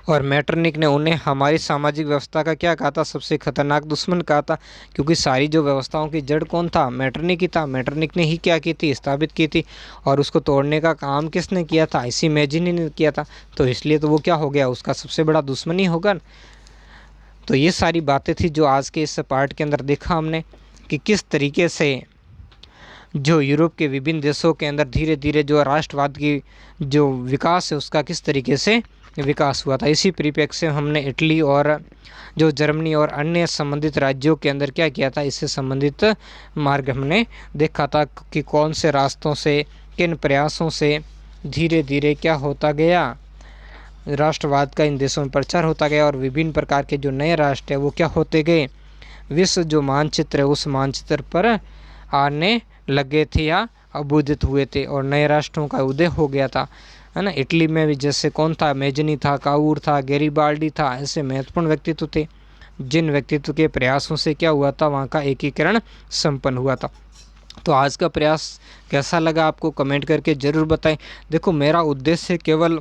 और मैटरनिक ने उन्हें हमारी सामाजिक व्यवस्था का क्या कहा था, सबसे खतरनाक दुश्मन कहा था। क्योंकि सारी जो व्यवस्थाओं की जड़ कौन था, मैटरनिक ही था। मैटरनिक ने ही क्या की थी, स्थापित की थी। और उसको तोड़ने का काम किसने किया था, इसी मैजिनी ने किया था। तो इसलिए तो वो क्या हो गया, उसका सबसे बड़ा दुश्मन ही होगा। तो ये सारी बातें थी जो आज के इस पार्ट के अंदर देखा हमने, कि किस तरीके से जो यूरोप के विभिन्न देशों के अंदर धीरे धीरे जो राष्ट्रवाद की जो विकास है उसका किस तरीके से विकास हुआ था। इसी परिप्रेक्ष्य से हमने इटली और जो जर्मनी और अन्य संबंधित राज्यों के अंदर क्या किया था, इससे संबंधित मार्ग हमने देखा था कि कौन से रास्तों से, किन प्रयासों से धीरे धीरे क्या होता गया, राष्ट्रवाद का इन देशों में प्रचार होता गया। और विभिन्न प्रकार के जो नए राष्ट्र है वो क्या होते गए, विश्व जो मानचित्र है उस मानचित्र पर आने लगे थे या अबूदित हुए थे, और नए राष्ट्रों का उदय हो गया था, है ना। इटली में भी जैसे कौन था, मैजिनी था, काउर था, गैरिबाल्डी था। ऐसे महत्वपूर्ण व्यक्तित्व थे जिन व्यक्तित्व के प्रयासों से क्या हुआ था, वहाँ का एकीकरण संपन्न हुआ था। तो आज का प्रयास कैसा लगा आपको कमेंट करके ज़रूर बताएं। देखो मेरा उद्देश्य केवल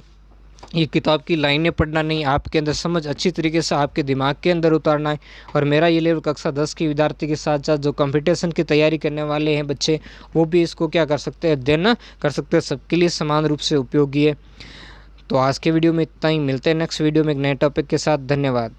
ये किताब की लाइनें पढ़ना नहीं, आपके अंदर समझ अच्छी तरीके से आपके दिमाग के अंदर उतारना है। और मेरा ये लेवल कक्षा 10 के विद्यार्थी के साथ साथ जो कंपटीशन की तैयारी करने वाले हैं बच्चे, वो भी इसको क्या कर सकते हैं, अध्ययन कर सकते हैं। सबके लिए समान रूप से उपयोगी है। तो आज के वीडियो में इतना ही, मिलते हैं नेक्स्ट वीडियो में एक नए टॉपिक के साथ। धन्यवाद।